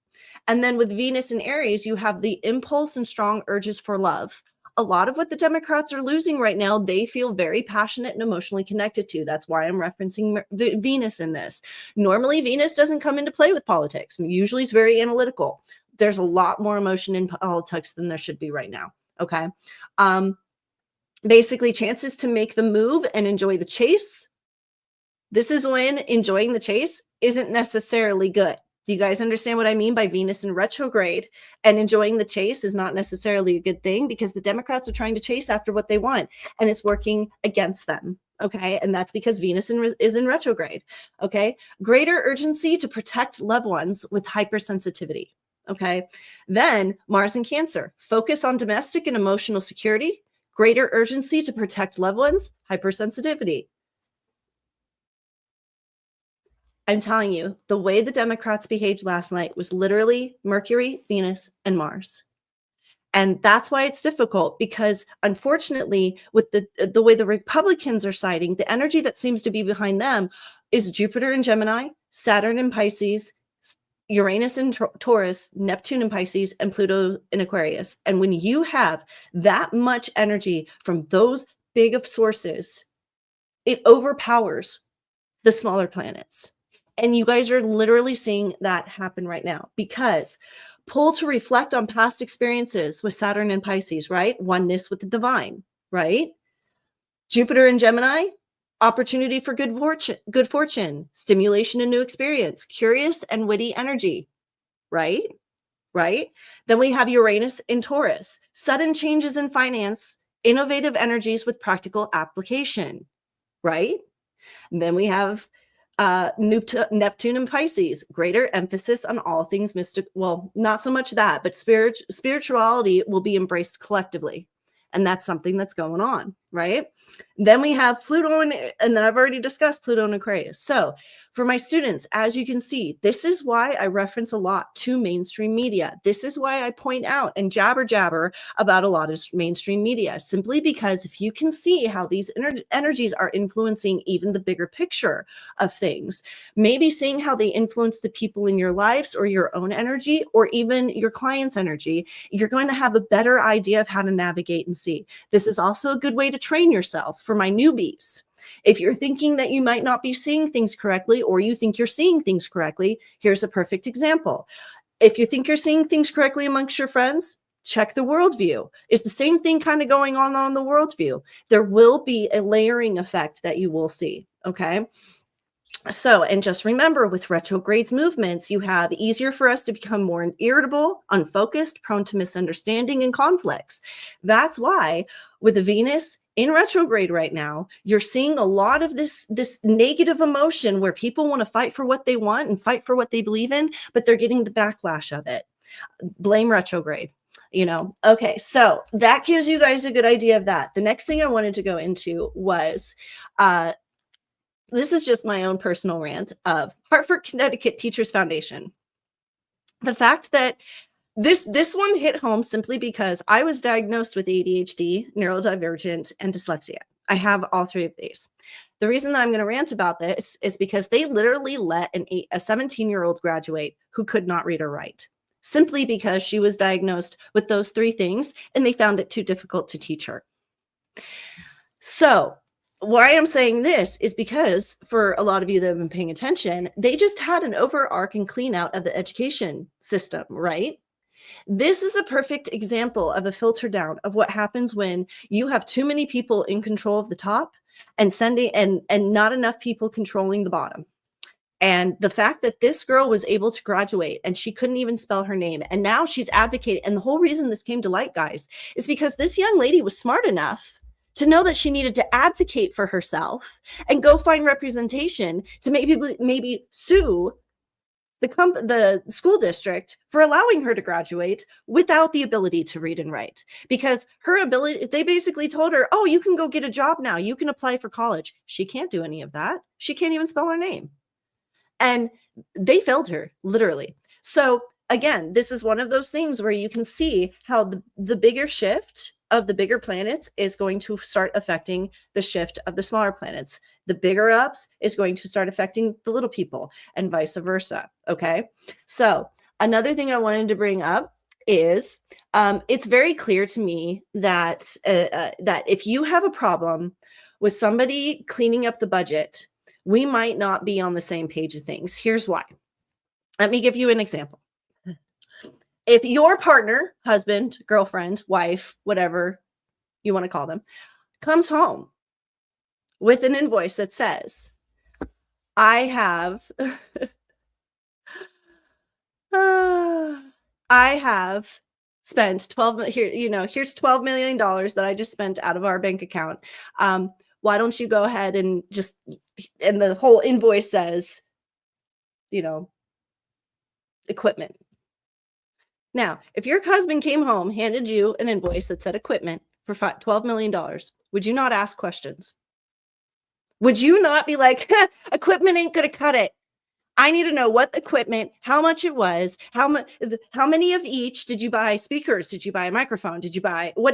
And then with Venus and Aries, you have the impulse and strong urges for love. A lot of what the Democrats are losing right now, they feel very passionate and emotionally connected to. That's why I'm referencing Venus in this. Normally, Venus doesn't come into play with politics. Usually it's very analytical. There's a lot more emotion in politics than there should be right now. Okay. Basically, chances to make the move and enjoy the chase. This is when enjoying the chase isn't necessarily good. Do you guys understand what I mean by Venus in retrograde? And enjoying the chase is not necessarily a good thing, because the Democrats are trying to chase after what they want, and it's working against them. Okay. And that's because Venus is in retrograde. Okay. Greater urgency to protect loved ones with hypersensitivity. Okay. Then Mars in Cancer, focus on domestic and emotional security, greater urgency to protect loved ones, hypersensitivity. I'm telling you, the way the Democrats behaved last night was literally Mercury, Venus, and Mars. And that's why it's difficult, because unfortunately, with the way the Republicans are siding, the energy that seems to be behind them is Jupiter in Gemini, Saturn in Pisces, Uranus in Taurus, Neptune in Pisces, and Pluto in Aquarius. And when you have that much energy from those big of sources, it overpowers the smaller planets. And you guys are literally seeing that happen right now, because pull to reflect on past experiences with Saturn and Pisces, right? Oneness with the divine, right? Jupiter in Gemini, opportunity for good fortune, stimulation and new experience, curious and witty energy, right? Right? Then we have Uranus in Taurus, sudden changes in finance, innovative energies with practical application, right? And then we have Neptune and Pisces, greater emphasis on all things mystic. Well, not so much that, but spirituality will be embraced collectively. And that's something that's going on, right? Then we have Pluto, and then I've already discussed Pluto and Aquarius. So for my students, as you can see, this is why I reference a lot to mainstream media. This is why I point out and jabber about a lot of mainstream media, simply because if you can see how these energies are influencing even the bigger picture of things, maybe seeing how they influence the people in your lives or your own energy or even your client's energy, you're going to have a better idea of how to navigate and see. This is also a good way to train yourself for my newbies. If you're thinking that you might not be seeing things correctly, or you think you're seeing things correctly, here's a perfect example. If you think you're seeing things correctly amongst your friends, check the worldview. Is the same thing kind of going on the worldview? There will be a layering effect that you will see, okay? So, and just remember, with retrogrades movements, you have easier for us to become more irritable, unfocused, prone to misunderstanding and conflicts. That's why with the Venus in retrograde right now, you're seeing a lot of this negative emotion where people want to fight for what they want and fight for what they believe in, but they're getting the backlash of it. Blame retrograde. Okay, so that gives you guys a good idea of that. The next thing I wanted to go into was this is just my own personal rant of Hartford, Connecticut Teachers Foundation. The fact that this one hit home simply because I was diagnosed with ADHD, neurodivergent, and dyslexia. I have all three of these. The reason that I'm going to rant about this is because they literally let a 17-year-old graduate who could not read or write, simply because she was diagnosed with those three things and they found it too difficult to teach her. So why I'm saying this is because for a lot of you that have been paying attention, they just had an overarching clean out of the education system, right? This is a perfect example of a filter down of what happens when you have too many people in control of the top and not enough people controlling the bottom. And the fact that this girl was able to graduate and she couldn't even spell her name, and now she's advocating. And the whole reason this came to light, guys, is because this young lady was smart enough to know that she needed to advocate for herself and go find representation to maybe sue the school district for allowing her to graduate without the ability to read and write. Because they basically told her, oh, you can go get a job now. You can apply for college. She can't do any of that. She can't even spell her name. And they failed her, literally. So again, this is one of those things where you can see how the bigger shift of the bigger planets is going to start affecting the shift of the smaller planets. The bigger ups is going to start affecting the little people and vice versa. Okay. So another thing I wanted to bring up is it's very clear to me that that if you have a problem with somebody cleaning up the budget, we might not be on the same page of things. Here's why. Let me give you an example. If your partner, husband, girlfriend, wife, whatever you want to call them, comes home with an invoice that says, I have spent here's $12 million that I just spent out of our bank account. why don't you go ahead and just, and the whole invoice says, you know, equipment. Now, if your husband came home, handed you an invoice that said equipment for $12 million, would you not ask questions? Would you not be like, equipment ain't going to cut it? I need to know what equipment, how much it was, how many of each. Did you buy speakers? Did you buy a microphone? What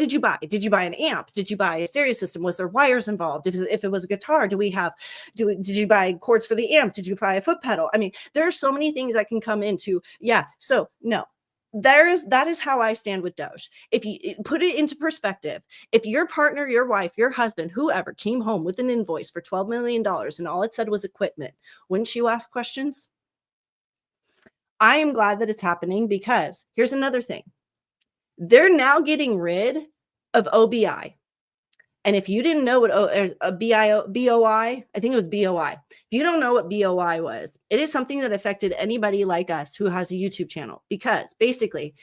did you buy? Did you buy an amp? Did you buy a stereo system? Was there wires involved? If it was a guitar, did you buy cords for the amp? Did you buy a foot pedal? I mean, there are so many things that can come into, yeah. So no, that is how I stand with Doge. If you put it into perspective, if your partner, your wife, your husband, whoever came home with an invoice for $12 million and all it said was equipment, wouldn't you ask questions? I am glad that it's happening, because here's another thing. They're now getting rid of OBI. And if you didn't know what BOI, I think it was BOI. If you don't know what BOI was, it is something that affected anybody like us who has a YouTube channel. Because basically,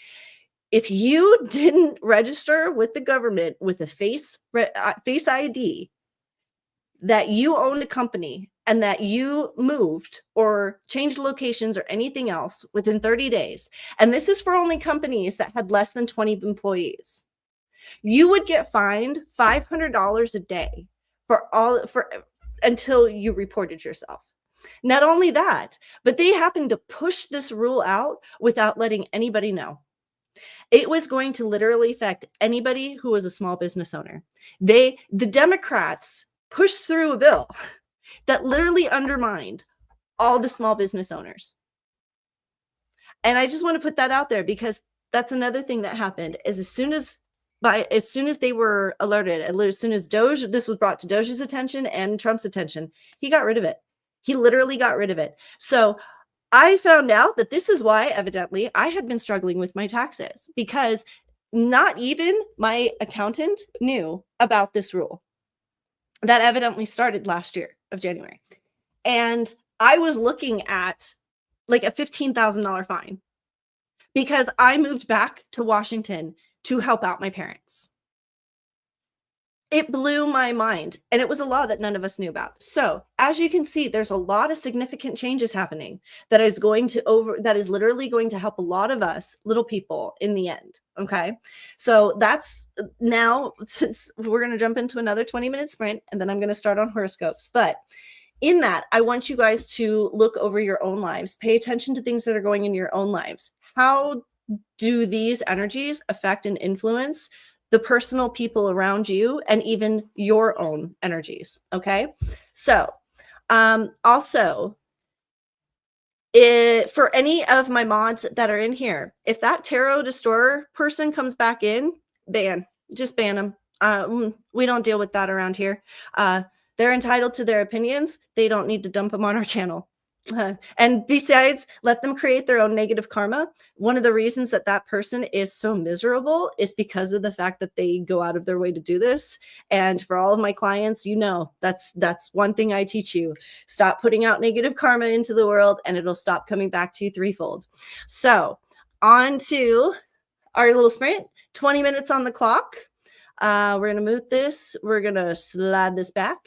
if you didn't register with the government with a face ID, that you owned a company and that you moved or changed locations or anything else within 30 days, and this is for only companies that had less than 20 employees, you would get fined $500 a day until you reported yourself. Not only that, but they happened to push this rule out without letting anybody know. It was going to literally affect anybody who was a small business owner. The Democrats pushed through a bill that literally undermined all the small business owners. And I just want to put that out there, because that's another thing that happened, is as soon as they were alerted, as soon as this was brought to Doge's attention and Trump's attention, he got rid of it. He literally got rid of it. So I found out that this is why, evidently, I had been struggling with my taxes, because not even my accountant knew about this rule that evidently started last year of January. And I was looking at like a $15,000 fine because I moved back to Washington to help out my parents. It blew my mind, and it was a law that none of us knew about. So as you can see, there's a lot of significant changes happening that is literally going to help a lot of us little people in the end. Okay. So that's now, since we're going to jump into another 20-minute sprint, and then I'm going to start on horoscopes. But in that, I want you guys to look over your own lives, pay attention to things that are going in your own lives. How do these energies affect and influence the personal people around you and even your own energies? Okay. So, also, for any of my mods that are in here, if that tarot restorer person comes back in, just ban them. We don't deal with that around here. They're entitled to their opinions. They don't need to dump them on our channel. And besides, let them create their own negative karma. One of the reasons that person is so miserable is because of the fact that they go out of their way to do this. And for all of my clients, that's one thing I teach you. Stop putting out negative karma into the world, and it'll stop coming back to you threefold. So on to our little sprint, 20 minutes on the clock. We're going to move this. We're going to slide this back,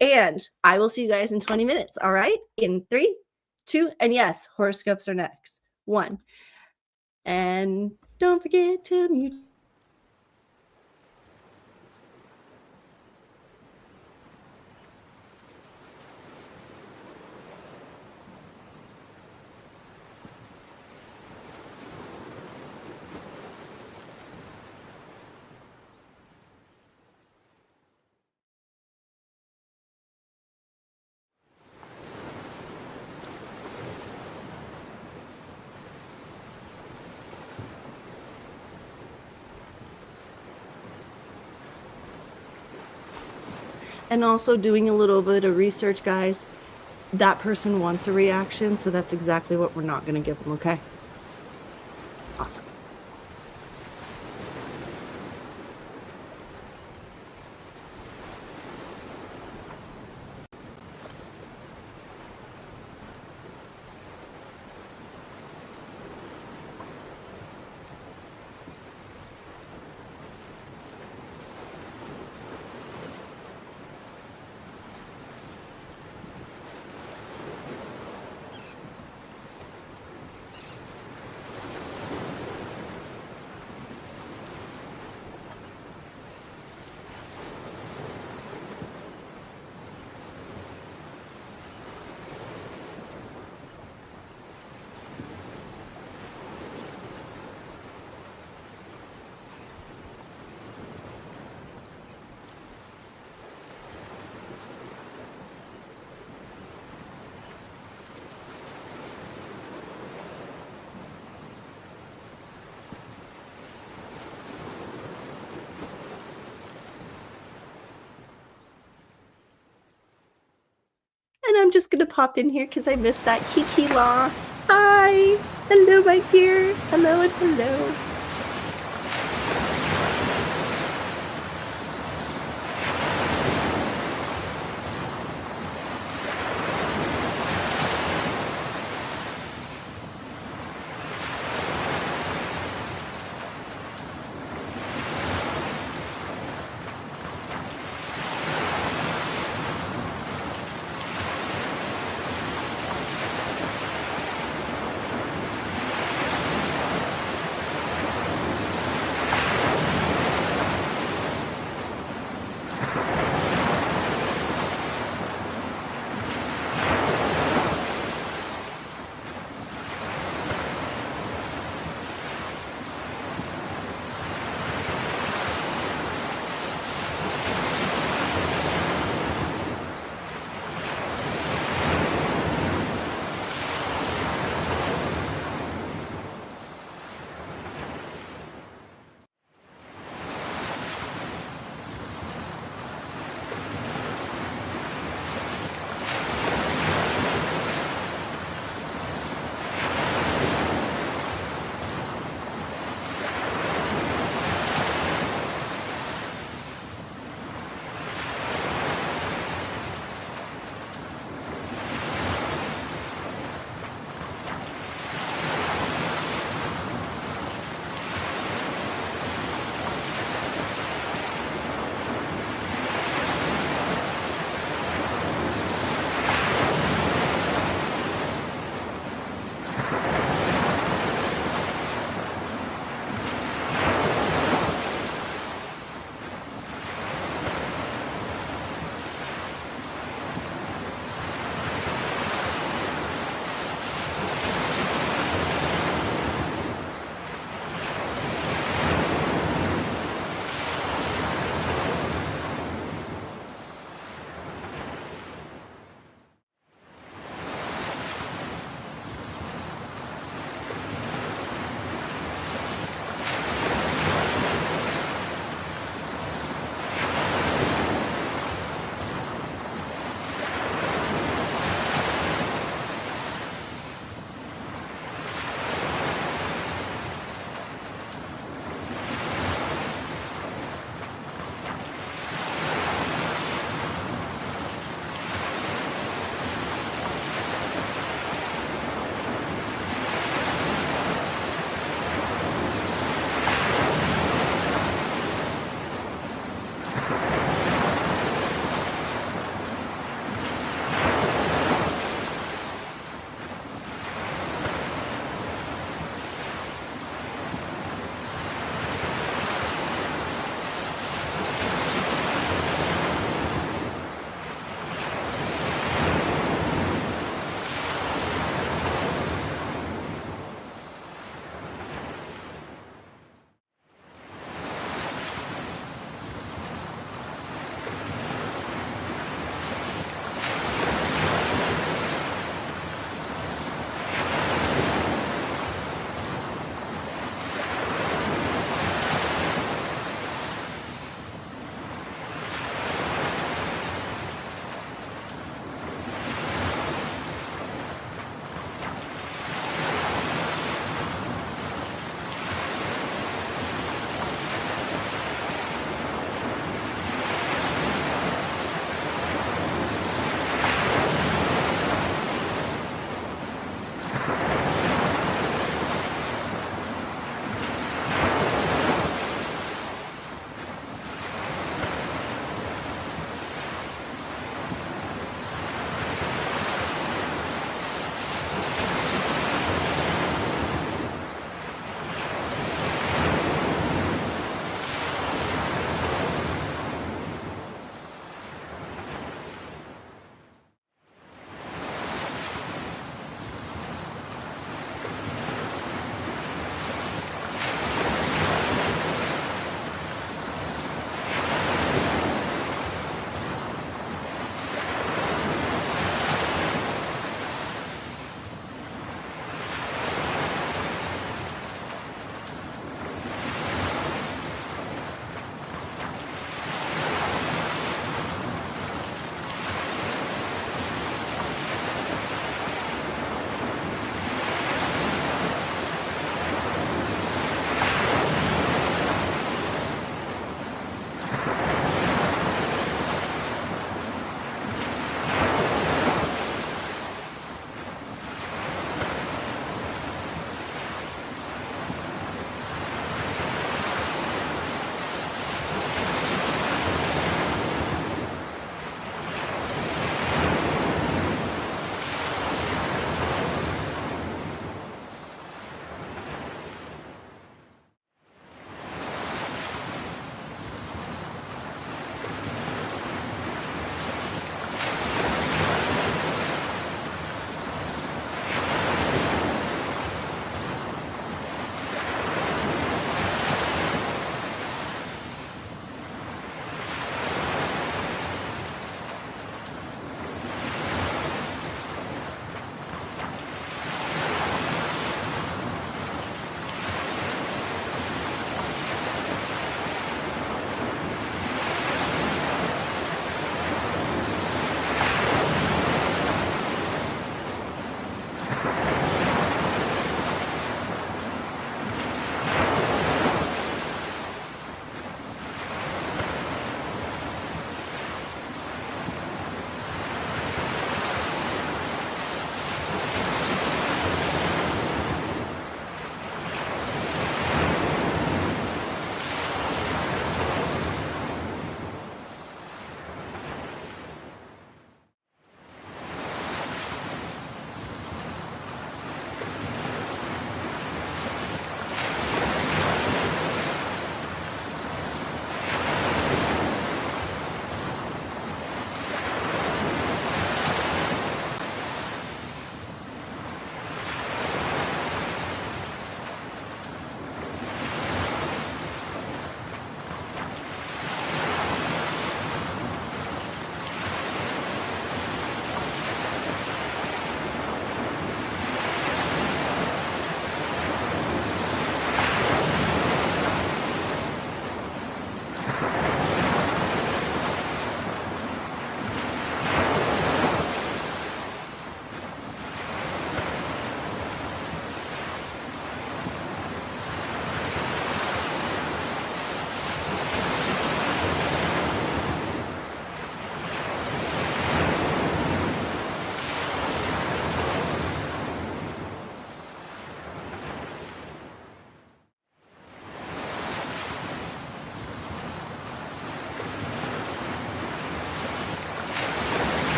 and I will see you guys in 20 minutes. All right. In 3, 2, and yes, horoscopes are next. 1. And don't forget to mute. And also doing a little bit of research, guys. That person wants a reaction, so that's exactly what we're not going to give them, okay? Awesome. just going to pop in here because I missed that. Kiki Law. Hi. Hello, my dear. Hello and hello.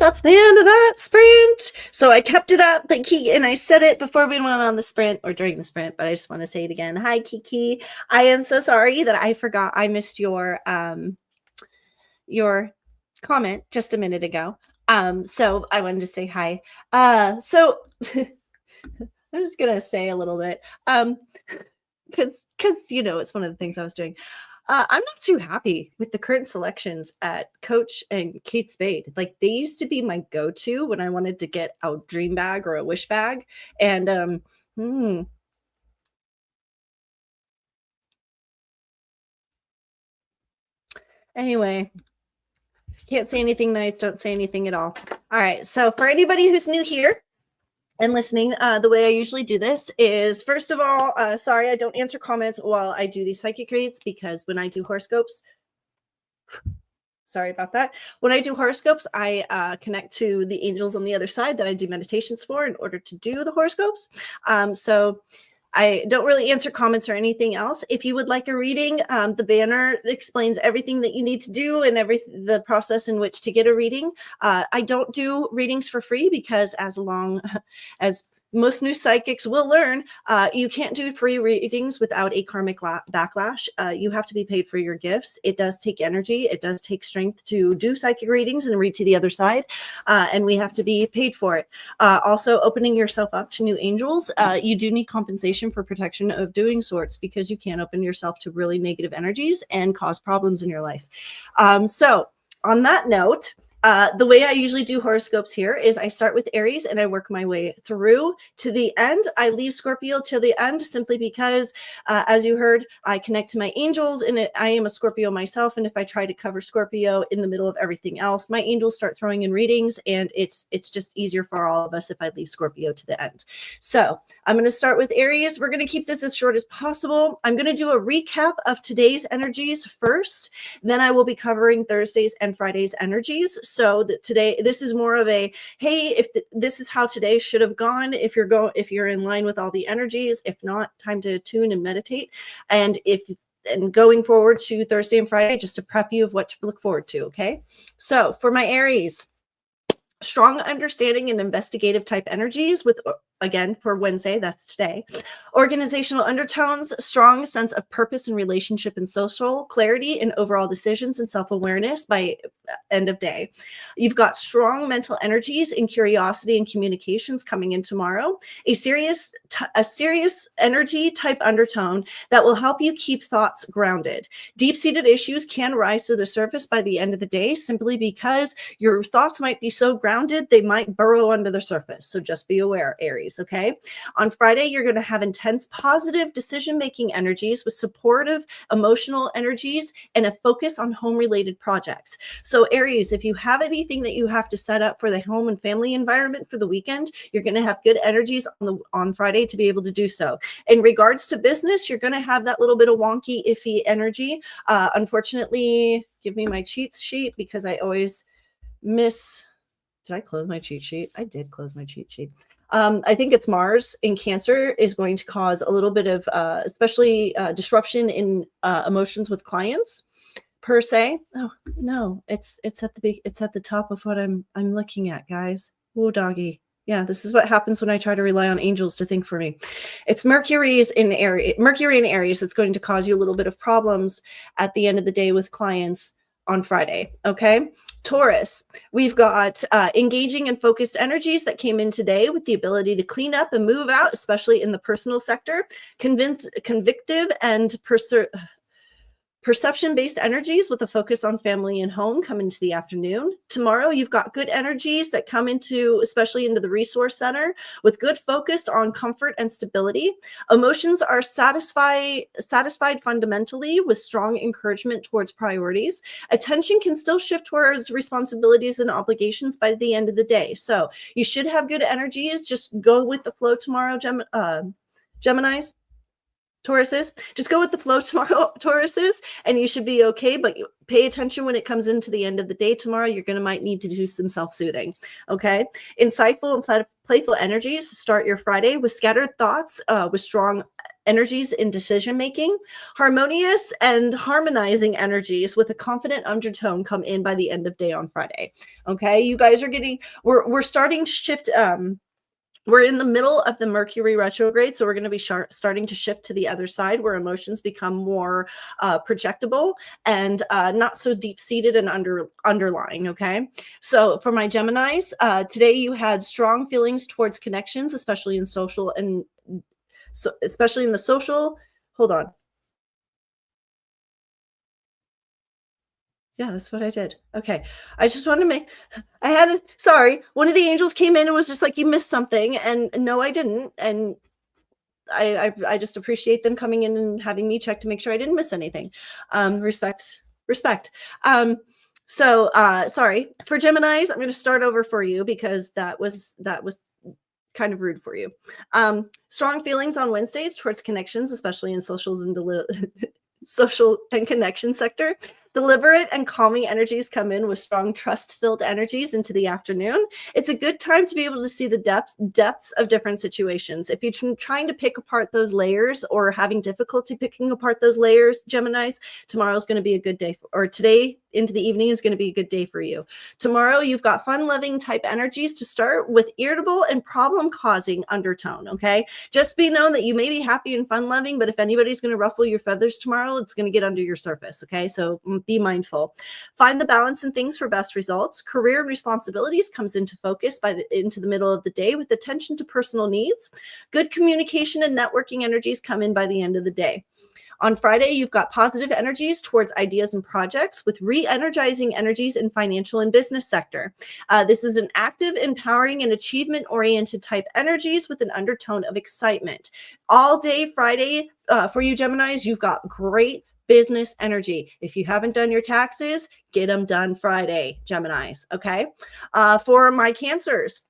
that's the end of that sprint. So I kept it up, but and I said it before we went on the sprint or during the sprint, but I just want to say it again. Hi, Kiki. I am so sorry that I forgot. I missed your comment just a minute ago. So I wanted to say hi. So I'm just gonna say a little bit, because you know it's one of the things I was doing. I'm not too happy with the current selections at Coach and Kate Spade. Like they used to be my go-to when I wanted to get a dream bag or a wish bag, and anyway, can't say anything nice. Don't say anything at all. All right. So for anybody who's new here and listening, the way I usually do this is, first of all, sorry, I don't answer comments while I do these psychic reads, because when I do horoscopes, sorry about that. When I do horoscopes, I connect to the angels on the other side that I do meditations for in order to do the horoscopes. So I don't really answer comments or anything else. If you would like a reading, the banner explains everything that you need to do and the process in which to get a reading. I don't do readings for free because, as long as most new psychics will learn, you can't do free readings without a karmic backlash. You have to be paid for your gifts. It does take energy. It does take strength to do psychic readings and read to the other side, and we have to be paid for it. Also, opening yourself up to new angels, you do need compensation for protection of doing sorts, because you can open yourself to really negative energies and cause problems in your life. So on that note, the way I usually do horoscopes here is I start with Aries and I work my way through to the end. I leave Scorpio till the end simply because, as you heard, I connect to my angels, and I am a Scorpio myself. And if I try to cover Scorpio in the middle of everything else, my angels start throwing in readings, and it's just easier for all of us if I leave Scorpio to the end. So I'm going to start with Aries. We're going to keep this as short as possible. I'm going to do a recap of today's energies first. Then I will be covering Thursday's and Friday's energies. So that today, this is more of a, hey, if this is how today should have gone, if you're in line with all the energies. If not, time to tune and meditate. And going forward to Thursday and Friday, just to prep you of what to look forward to. Okay. So for my Aries, strong understanding and investigative type energies with, again, for Wednesday, that's today. Organizational undertones, strong sense of purpose and relationship and social clarity and overall decisions and self-awareness by end of day. You've got strong mental energies and curiosity and communications coming in tomorrow. A serious energy type undertone that will help you keep thoughts grounded. Deep-seated issues can rise to the surface by the end of the day simply because your thoughts might be so grounded they might burrow under the surface. So just be aware, Aries. Okay. On Friday, you're going to have intense positive decision-making energies with supportive emotional energies and a focus on home-related projects. So Aries, if you have anything that you have to set up for the home and family environment for the weekend, you're going to have good energies on Friday to be able to do so. In regards to business, you're going to have that little bit of wonky, iffy energy. Unfortunately, give me my cheat sheet because I always miss. Did I close my cheat sheet? I did close my cheat sheet. I think it's Mars in Cancer is going to cause a little bit of, especially disruption in emotions with clients, per se. Oh no, it's at the top of what I'm looking at, guys. Whoa, doggy. Yeah, this is what happens when I try to rely on angels to think for me. It's Mercury in Aries that's going to cause you a little bit of problems at the end of the day with clients on Friday. Okay. Taurus, we've got engaging and focused energies that came in today with the ability to clean up and move out, especially in the personal sector. Convictive and perception-based energies with a focus on family and home come into the afternoon. Tomorrow, you've got good energies that come especially into the resource center with good focus on comfort and stability. Emotions are satisfied fundamentally with strong encouragement towards priorities. Attention can still shift towards responsibilities and obligations by the end of the day. So you should have good energies. Just go with the flow tomorrow, Geminis. Tauruses, just go with the flow tomorrow, Tauruses, and you should be okay. But pay attention when it comes into the end of the day tomorrow. You're might need to do some self-soothing. Okay. Insightful and playful energies start your Friday with scattered thoughts, with strong energies in decision making. Harmonious and harmonizing energies with a confident undertone come in by the end of day on Friday. Okay, you guys are getting, we're starting to shift. We're in the middle of the Mercury retrograde, so we're going to be starting to shift to the other side where emotions become more projectable and not so deep-seated and underlying, okay? So for my Geminis, today you had strong feelings towards connections, especially in social and especially in the social, hold on. Yeah, that's what I did. Okay. I just wanted to make, sorry, one of the angels came in and was just like, you missed something. And no, I didn't. And I just appreciate them coming in and having me check to make sure I didn't miss anything. Respect. Sorry for Geminis. I'm going to start over for you because that was kind of rude for you. Strong feelings on Wednesdays towards connections, especially in socials and social and connection sector. Deliberate and calming energies come in with strong trust-filled energies into the afternoon. It's a good time to be able to see the depths of different situations. If you're trying to pick apart those layers or having difficulty picking apart those layers, Geminis, tomorrow's going to be a good day, or today into the evening is going to be a good day for you. Tomorrow, you've got fun-loving type energies to start with irritable and problem-causing undertone, okay? Just be known that you may be happy and fun-loving, but if anybody's going to ruffle your feathers tomorrow, it's going to get under your surface, okay? So be mindful. Find the balance in things for best results. Career and responsibilities comes into focus into the middle of the day with attention to personal needs. Good communication and networking energies come in by the end of the day. On Friday, you've got positive energies towards ideas and projects with re-energizing energies in financial and business sector. This is an active, empowering, and achievement-oriented type energies with an undertone of excitement. All day Friday for you Geminis, you've got great business energy. If you haven't done your taxes, get them done Friday, Geminis, okay? For my Cancers,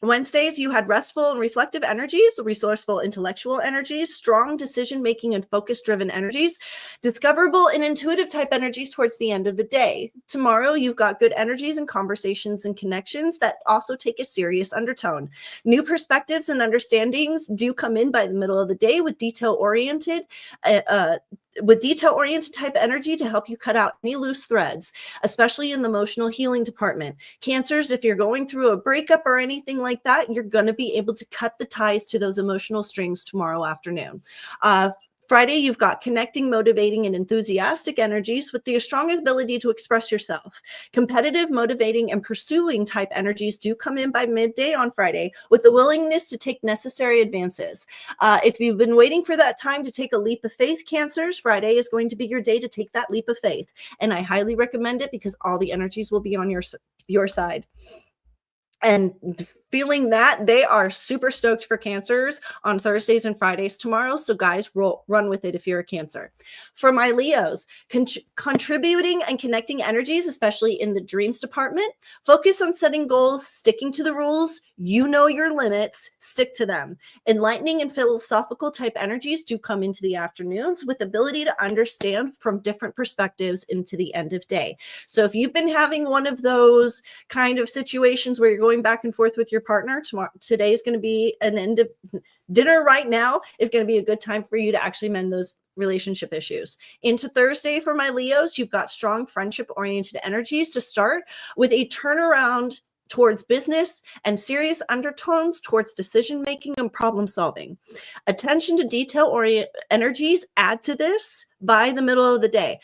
Wednesdays, you had restful and reflective energies, resourceful intellectual energies, strong decision-making and focus-driven energies, discoverable and intuitive type energies towards the end of the day. Tomorrow, you've got good energies and conversations and connections that also take a serious undertone. New perspectives and understandings do come in by the middle of the day with detail-oriented type energy to help you cut out any loose threads, especially in the emotional healing department. Cancers, if you're going through a breakup or anything like that, you're going to be able to cut the ties to those emotional strings tomorrow afternoon. Friday, you've got connecting, motivating, and enthusiastic energies with the strong ability to express yourself. Competitive, motivating, and pursuing type energies do come in by midday on Friday with the willingness to take necessary advances. If you've been waiting for that time to take a leap of faith, Cancers, Friday is going to be your day to take that leap of faith. And I highly recommend it because all the energies will be on your side. And feeling that they are super stoked for Cancers on Thursdays and Fridays tomorrow. So guys, run with it if you're a Cancer. For my Leos, contributing and connecting energies, especially in the dreams department, focus on setting goals, sticking to the rules. You know your limits, stick to them. Enlightening and philosophical type energies do come into the afternoons with ability to understand from different perspectives into the end of day. So if you've been having one of those kind of situations where you're going back and forth with your partner, today is going to be an end of dinner right now is going to be a good time for you to actually mend those relationship issues. Into Thursday for my Leos, you've got strong friendship-oriented energies to start with a turnaround towards business and serious undertones towards decision-making and problem-solving. Attention to detail-oriented energies add to this by the middle of the day.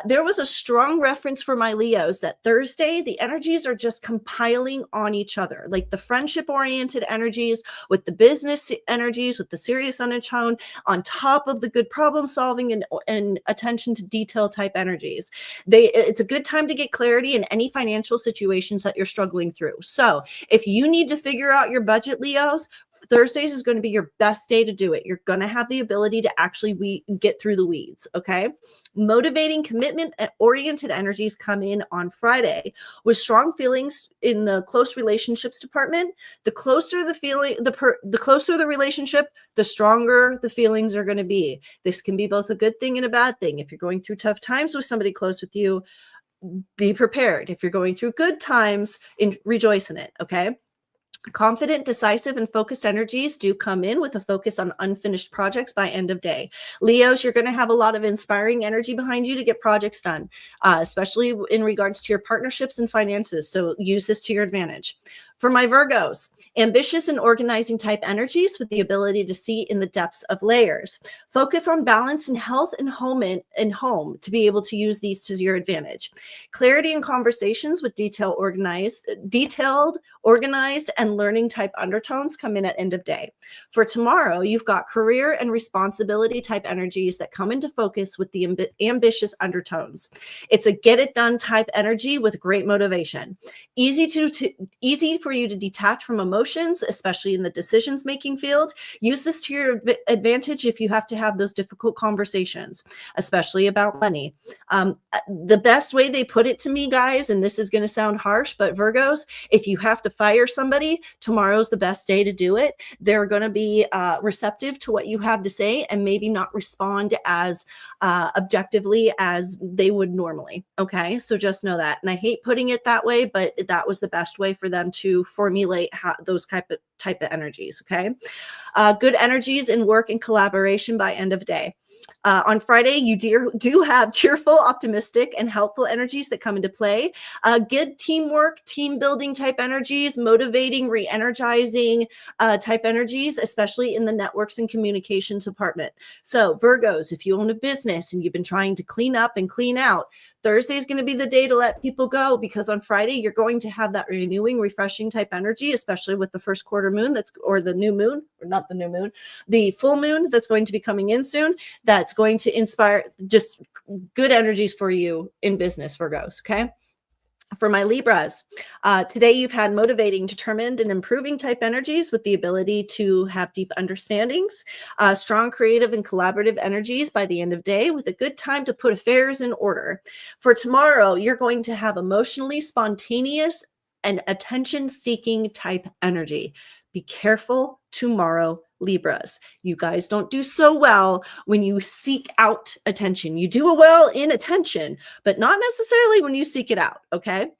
There was a strong reference for my Leos that Thursday, the energies are just compiling on each other, like the friendship-oriented energies with the business energies, with the serious undertone, on top of the good problem-solving and attention to detail type energies. It's a good time to get clarity in any financial situations that you're struggling through. So if you need to figure out your budget, Leos, Thursdays is going to be your best day to do it. You're going to have the ability to actually get through the weeds, okay? Motivating, commitment-oriented energies come in on Friday with strong feelings in the close relationships department. The closer the feeling, the closer the relationship, the stronger the feelings are going to be. This can be both a good thing and a bad thing. If you're going through tough times with somebody close with you, be prepared. If you're going through good times, rejoice in it, okay? Confident, decisive, and focused energies do come in with a focus on unfinished projects by end of day. Leos, you're going to have a lot of inspiring energy behind you to get projects done, especially in regards to your partnerships and finances. So use this to your advantage. For my Virgos, ambitious and organizing type energies with the ability to see in the depths of layers. Focus on balance and health and home to be able to use these to your advantage. Clarity in conversations with detailed, organized, and learning type undertones come in at end of day. For tomorrow, you've got career and responsibility type energies that come into focus with the ambitious undertones. It's a get it done type energy with great motivation. Easy for you to detach from emotions, especially in the decisions making field. Use this to your advantage if you have to have those difficult conversations, especially about money. The best way they put it to me, guys, and this is going to sound harsh, but Virgos, if you have to fire somebody, tomorrow's the best day to do it. They're going to be receptive to what you have to say and maybe not respond as objectively as they would normally. Okay, so just know that. And I hate putting it that way, but that was the best way for them to formulate those type of energies. Okay, good energies in work and collaboration by end of day. On Friday, you do have cheerful, optimistic, and helpful energies that come into play. Good teamwork, team building type energies, motivating, re-energizing type energies, especially in the networks and communications department. So Virgos, if you own a business and you've been trying to clean up and clean out, Thursday is going to be the day to let people go, because on Friday, you're going to have that renewing, refreshing type energy, especially with the first quarter moon the full moon that's going to be coming in soon. That's going to inspire just good energies for you in business, Virgos. Okay. For my Libras, today you've had motivating, determined, and improving type energies with the ability to have deep understandings, strong creative and collaborative energies by the end of day with a good time to put affairs in order. For tomorrow, you're going to have emotionally spontaneous and attention-seeking type energy. Be careful tomorrow, Libras. You guys don't do so well when you seek out attention. You do well in attention, but not necessarily when you seek it out, okay?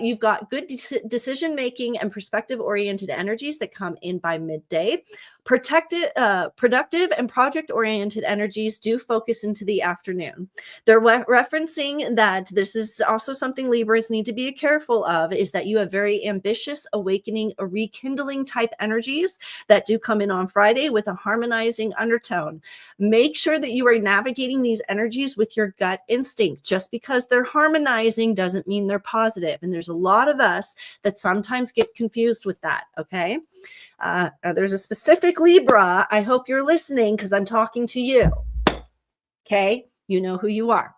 You've got good decision-making and perspective-oriented energies that come in by midday. Productive and project-oriented energies do focus into the afternoon. They're referencing that this is also something Libras need to be careful of, is that you have very ambitious, awakening, rekindling type energies that do come in on Friday with a harmonizing undertone. Make sure that you are navigating these energies with your gut instinct. Just because they're harmonizing doesn't mean they're positive. And there's a lot of us that sometimes get confused with that, okay? There's a specific Libra. I hope you're listening because I'm talking to you. Okay, you know who you are.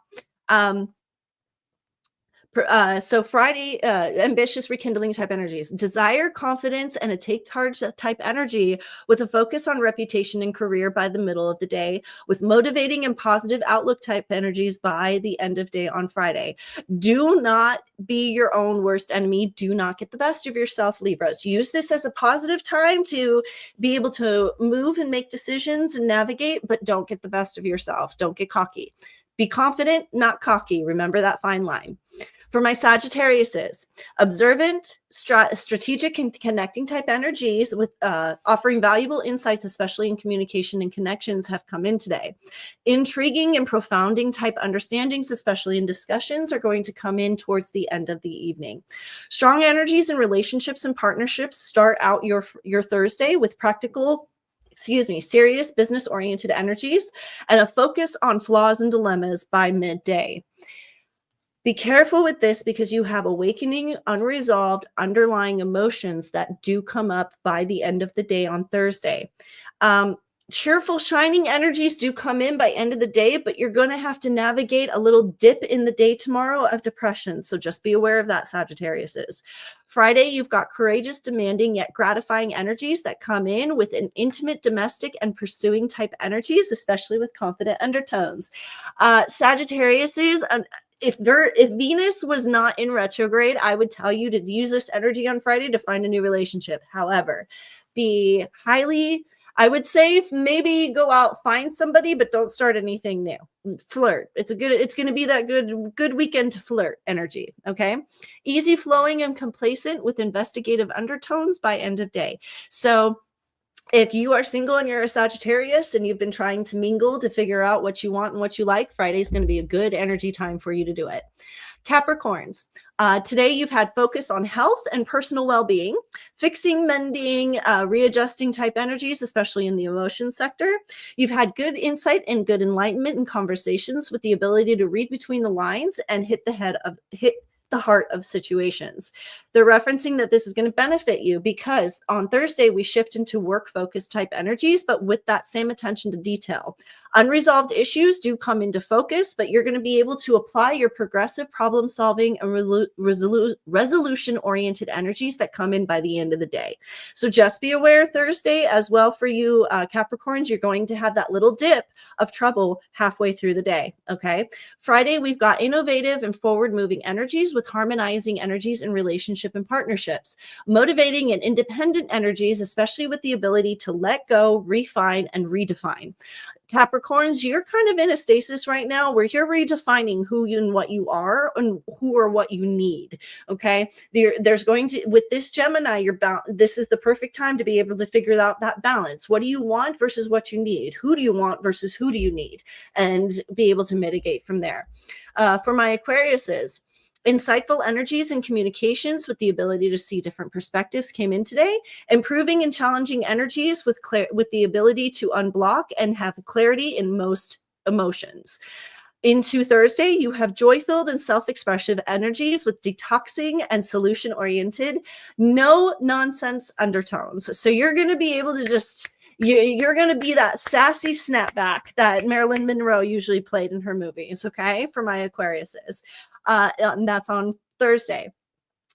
So Friday, ambitious, rekindling type energies, desire, confidence, and a take charge type energy with a focus on reputation and career by the middle of the day, with motivating and positive outlook type energies by the end of day on Friday. Do not be your own worst enemy. Do not get the best of yourself, Libras. Use this as a positive time to be able to move and make decisions and navigate, but don't get the best of yourselves. Don't get cocky. Be confident, not cocky. Remember that fine line. For my Sagittariuses, observant, strategic, and connecting type energies with offering valuable insights, especially in communication and connections, have come in today. Intriguing and profounding type understandings, especially in discussions, are going to come in towards the end of the evening. Strong energies in relationships and partnerships start out your Thursday with serious business-oriented energies and a focus on flaws and dilemmas by midday. Be careful with this because you have awakening, unresolved, underlying emotions that do come up by the end of the day on Thursday. Cheerful, shining energies do come in by end of the day, but you're going to have to navigate a little dip in the day tomorrow of depression. So just be aware of that, Sagittariuses. Friday, you've got courageous, demanding, yet gratifying energies that come in with an intimate, domestic, and pursuing type energies, especially with confident undertones. Sagittariuses, if Venus was not in retrograde, I would tell you to use this energy on Friday to find a new relationship. However, be highly I would say maybe go out, find somebody, but don't start anything new. Flirt. It's going to be that good weekend to flirt energy. Okay. Easy flowing and complacent with investigative undertones by end of day. So if you are single and you're a Sagittarius and you've been trying to mingle to figure out what you want and what you like, Friday is going to be a good energy time for you to do it. Capricorns, today you've had focus on health and personal well-being, fixing, mending, readjusting type energies, especially in the emotion sector. You've had good insight and good enlightenment in conversations with the ability to read between the lines and hit the heart of situations. They're referencing that this is going to benefit you because on Thursday we shift into work focused type energies, but with that same attention to detail. Unresolved issues do come into focus, but you're going to be able to apply your progressive problem solving and resolution oriented energies that come in by the end of the day. So just be aware Thursday as well for you Capricorns, you're going to have that little dip of trouble halfway through the day. Okay. Friday, we've got innovative and forward moving energies with harmonizing energies in relationship and partnerships, motivating and independent energies, especially with the ability to let go, refine, and redefine. Capricorns, you're kind of in a stasis right now where you're redefining who you and what you are and who or what you need. Okay. There's going to, with this Gemini, this is the perfect time to be able to figure out that balance. What do you want versus what you need? Who do you want versus who do you need? And be able to mitigate from there. For my Aquariuses, insightful energies and communications with the ability to see different perspectives came in today. Improving and challenging energies with the ability to unblock and have clarity in most emotions. Into Thursday, you have joy-filled and self-expressive energies with detoxing and solution-oriented, no nonsense undertones. So you're going to be able to just... You're going to be that sassy snapback that Marilyn Monroe usually played in her movies, okay, for my Aquariuses. And that's on Thursday.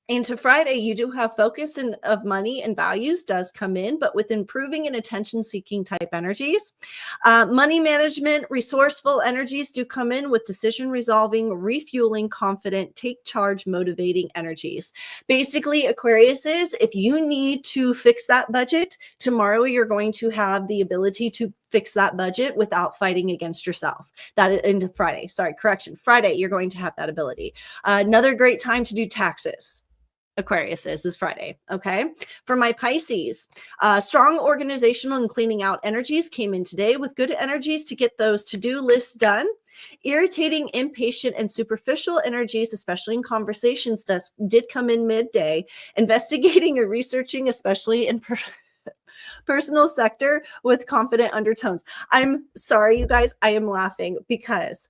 Into Friday, you do have focus of money and values does come in, but with improving and attention-seeking type energies. Money management, resourceful energies do come in with decision resolving, refueling, confident, take charge, motivating energies. Basically, Aquariuses, if you need to fix that budget, tomorrow you're going to have the ability to fix that budget without fighting against yourself. That into Friday. Sorry, correction. Friday, you're going to have that ability. Another great time to do taxes. Aquarius is Friday. Okay. For my Pisces, strong organizational and cleaning out energies came in today with good energies to get those to-do lists done. Irritating, impatient, and superficial energies, especially in conversations, did come in midday. Investigating or researching, especially in personal sector with confident undertones. I'm sorry, you guys, I am laughing because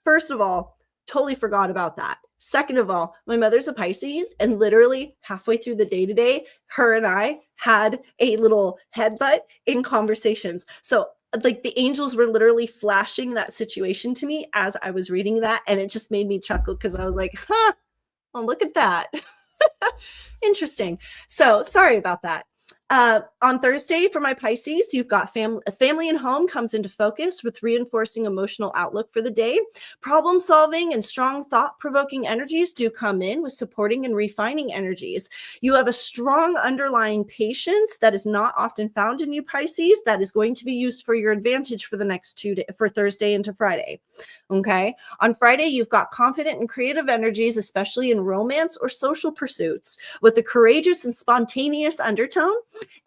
first of all, totally forgot about that. Second of all, my mother's a Pisces, and literally halfway through the day today, her and I had a little headbutt in conversations. So like the angels were literally flashing that situation to me as I was reading that. And it just made me chuckle because I was like, well, look at that. Interesting. So sorry about that. On Thursday for my Pisces, you've got family and home comes into focus with reinforcing emotional outlook for the day. Problem solving and strong thought-provoking energies do come in with supporting and refining energies. You have a strong underlying patience that is not often found in you Pisces that is going to be used for your advantage for the next 2 days, for Thursday into Friday. Okay. On Friday, you've got confident and creative energies, especially in romance or social pursuits, with a courageous and spontaneous undertone.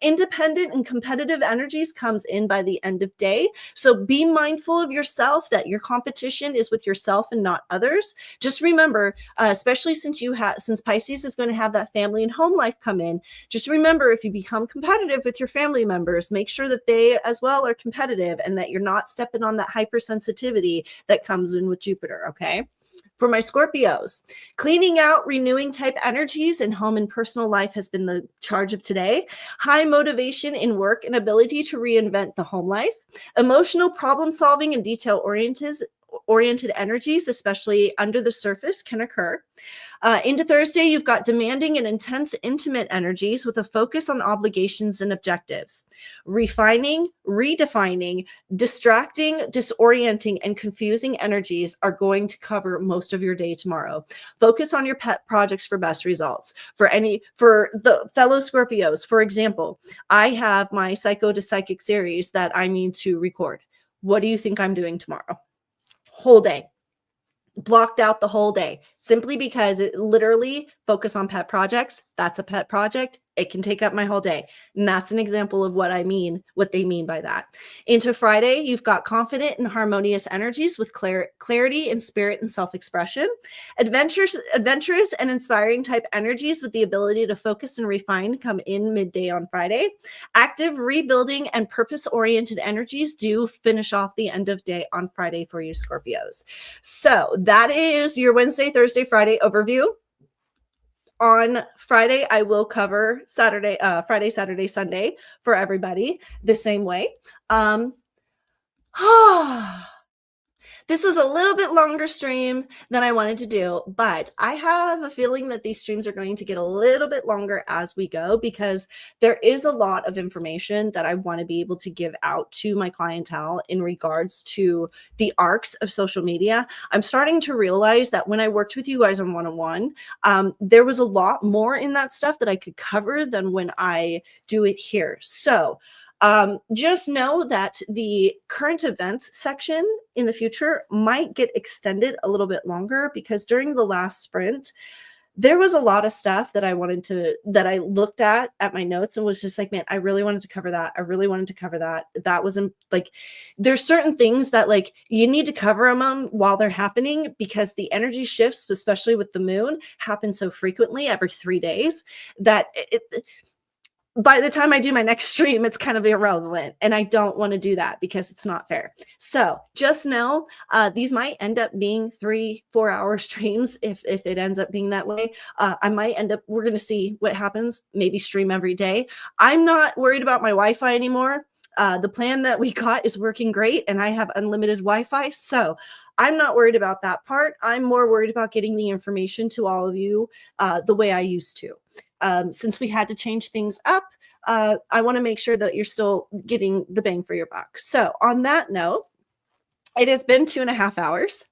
Independent and competitive energies comes in by the end of day. So be mindful of yourself, that your competition is with yourself and not others. Just remember, especially since Pisces is going to have that family and home life come in, just remember, if you become competitive with your family members, make sure that they as well are competitive and that you're not stepping on that hypersensitivity that comes in with Jupiter. Okay. For my Scorpios, cleaning out, renewing type energies in home and personal life has been the charge of today. High motivation in work and ability to reinvent the home life. Emotional problem solving and detail oriented energies, especially under the surface, can occur. Into Thursday, you've got demanding and intense intimate energies with a focus on obligations and objectives. Refining, redefining, distracting, disorienting, and confusing energies are going to cover most of your day tomorrow. Focus on your pet projects for best results. For the fellow Scorpios, for example, I have my Psycho to Psychic series that I need to record. What do you think I'm doing tomorrow? Whole day. Blocked out the whole day simply because it literally focus on pet projects. That's a pet project. It can take up my whole day. And that's an example of what they mean by that. Into Friday, you've got confident and harmonious energies with clarity in spirit and self-expression. Adventurous and inspiring type energies with the ability to focus and refine come in midday on Friday. Active, rebuilding, and purpose-oriented energies do finish off the end of day on Friday for you Scorpios. So that is your Wednesday, Thursday, Friday overview. On Friday, I will cover Friday, Saturday, Sunday for everybody the same way. This was a little bit longer stream than I wanted to do, but I have a feeling that these streams are going to get a little bit longer as we go because there is a lot of information that I want to be able to give out to my clientele in regards to the arcs of social media. I'm starting to realize that when I worked with you guys on one-on-one, there was a lot more in that stuff that I could cover than when I do it here. So just know that the current events section in the future might get extended a little bit longer because during the last sprint, there was a lot of stuff that I looked at my notes and was just like, man, I really wanted to cover that. I really wanted to cover that. That wasn't like, there's certain things that like you need to cover them while they're happening because the energy shifts, especially with the moon, happen so frequently every 3 days that by the time I do my next stream, it's kind of irrelevant. And I don't want to do that because it's not fair. So just know these might end up being 3-4 hour streams if it ends up being that way. I might end up, we're going to see what happens, maybe stream every day. I'm not worried about my Wi-Fi anymore. The plan that we got is working great and I have unlimited Wi-Fi. So I'm not worried about that part. I'm more worried about getting the information to all of you the way I used to. Since we had to change things up, I want to make sure that you're still getting the bang for your buck. So on that note, it has been 2.5 hours.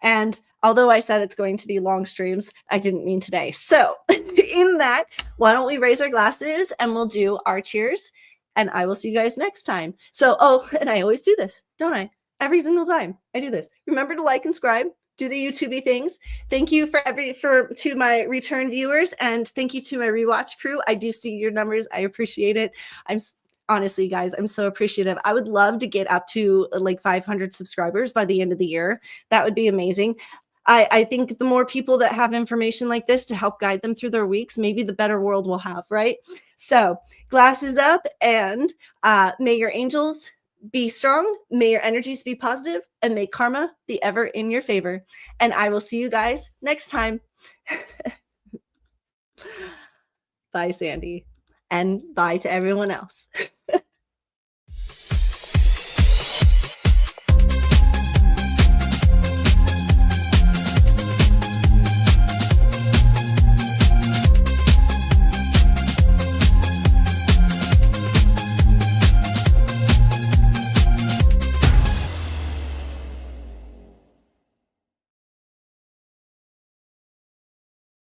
And although I said it's going to be long streams, I didn't mean today. So in that, why don't we raise our glasses and we'll do our cheers. And I will see you guys next time. So, and I always do this, don't I? Every single time I do this. Remember to like and subscribe. Do the YouTubey things. Thank you to my return viewers, and thank you to my rewatch crew. I do see your numbers. I appreciate it. Honestly, guys, I'm so appreciative. I would love to get up to like 500 subscribers by the end of the year. That would be amazing. I think the more people that have information like this to help guide them through their weeks, maybe the better world we'll have, right? So glasses up, and may your angels be strong, may your energies be positive, and may karma be ever in your favor. And I will see you guys next time. Bye, Sandy. And bye to everyone else.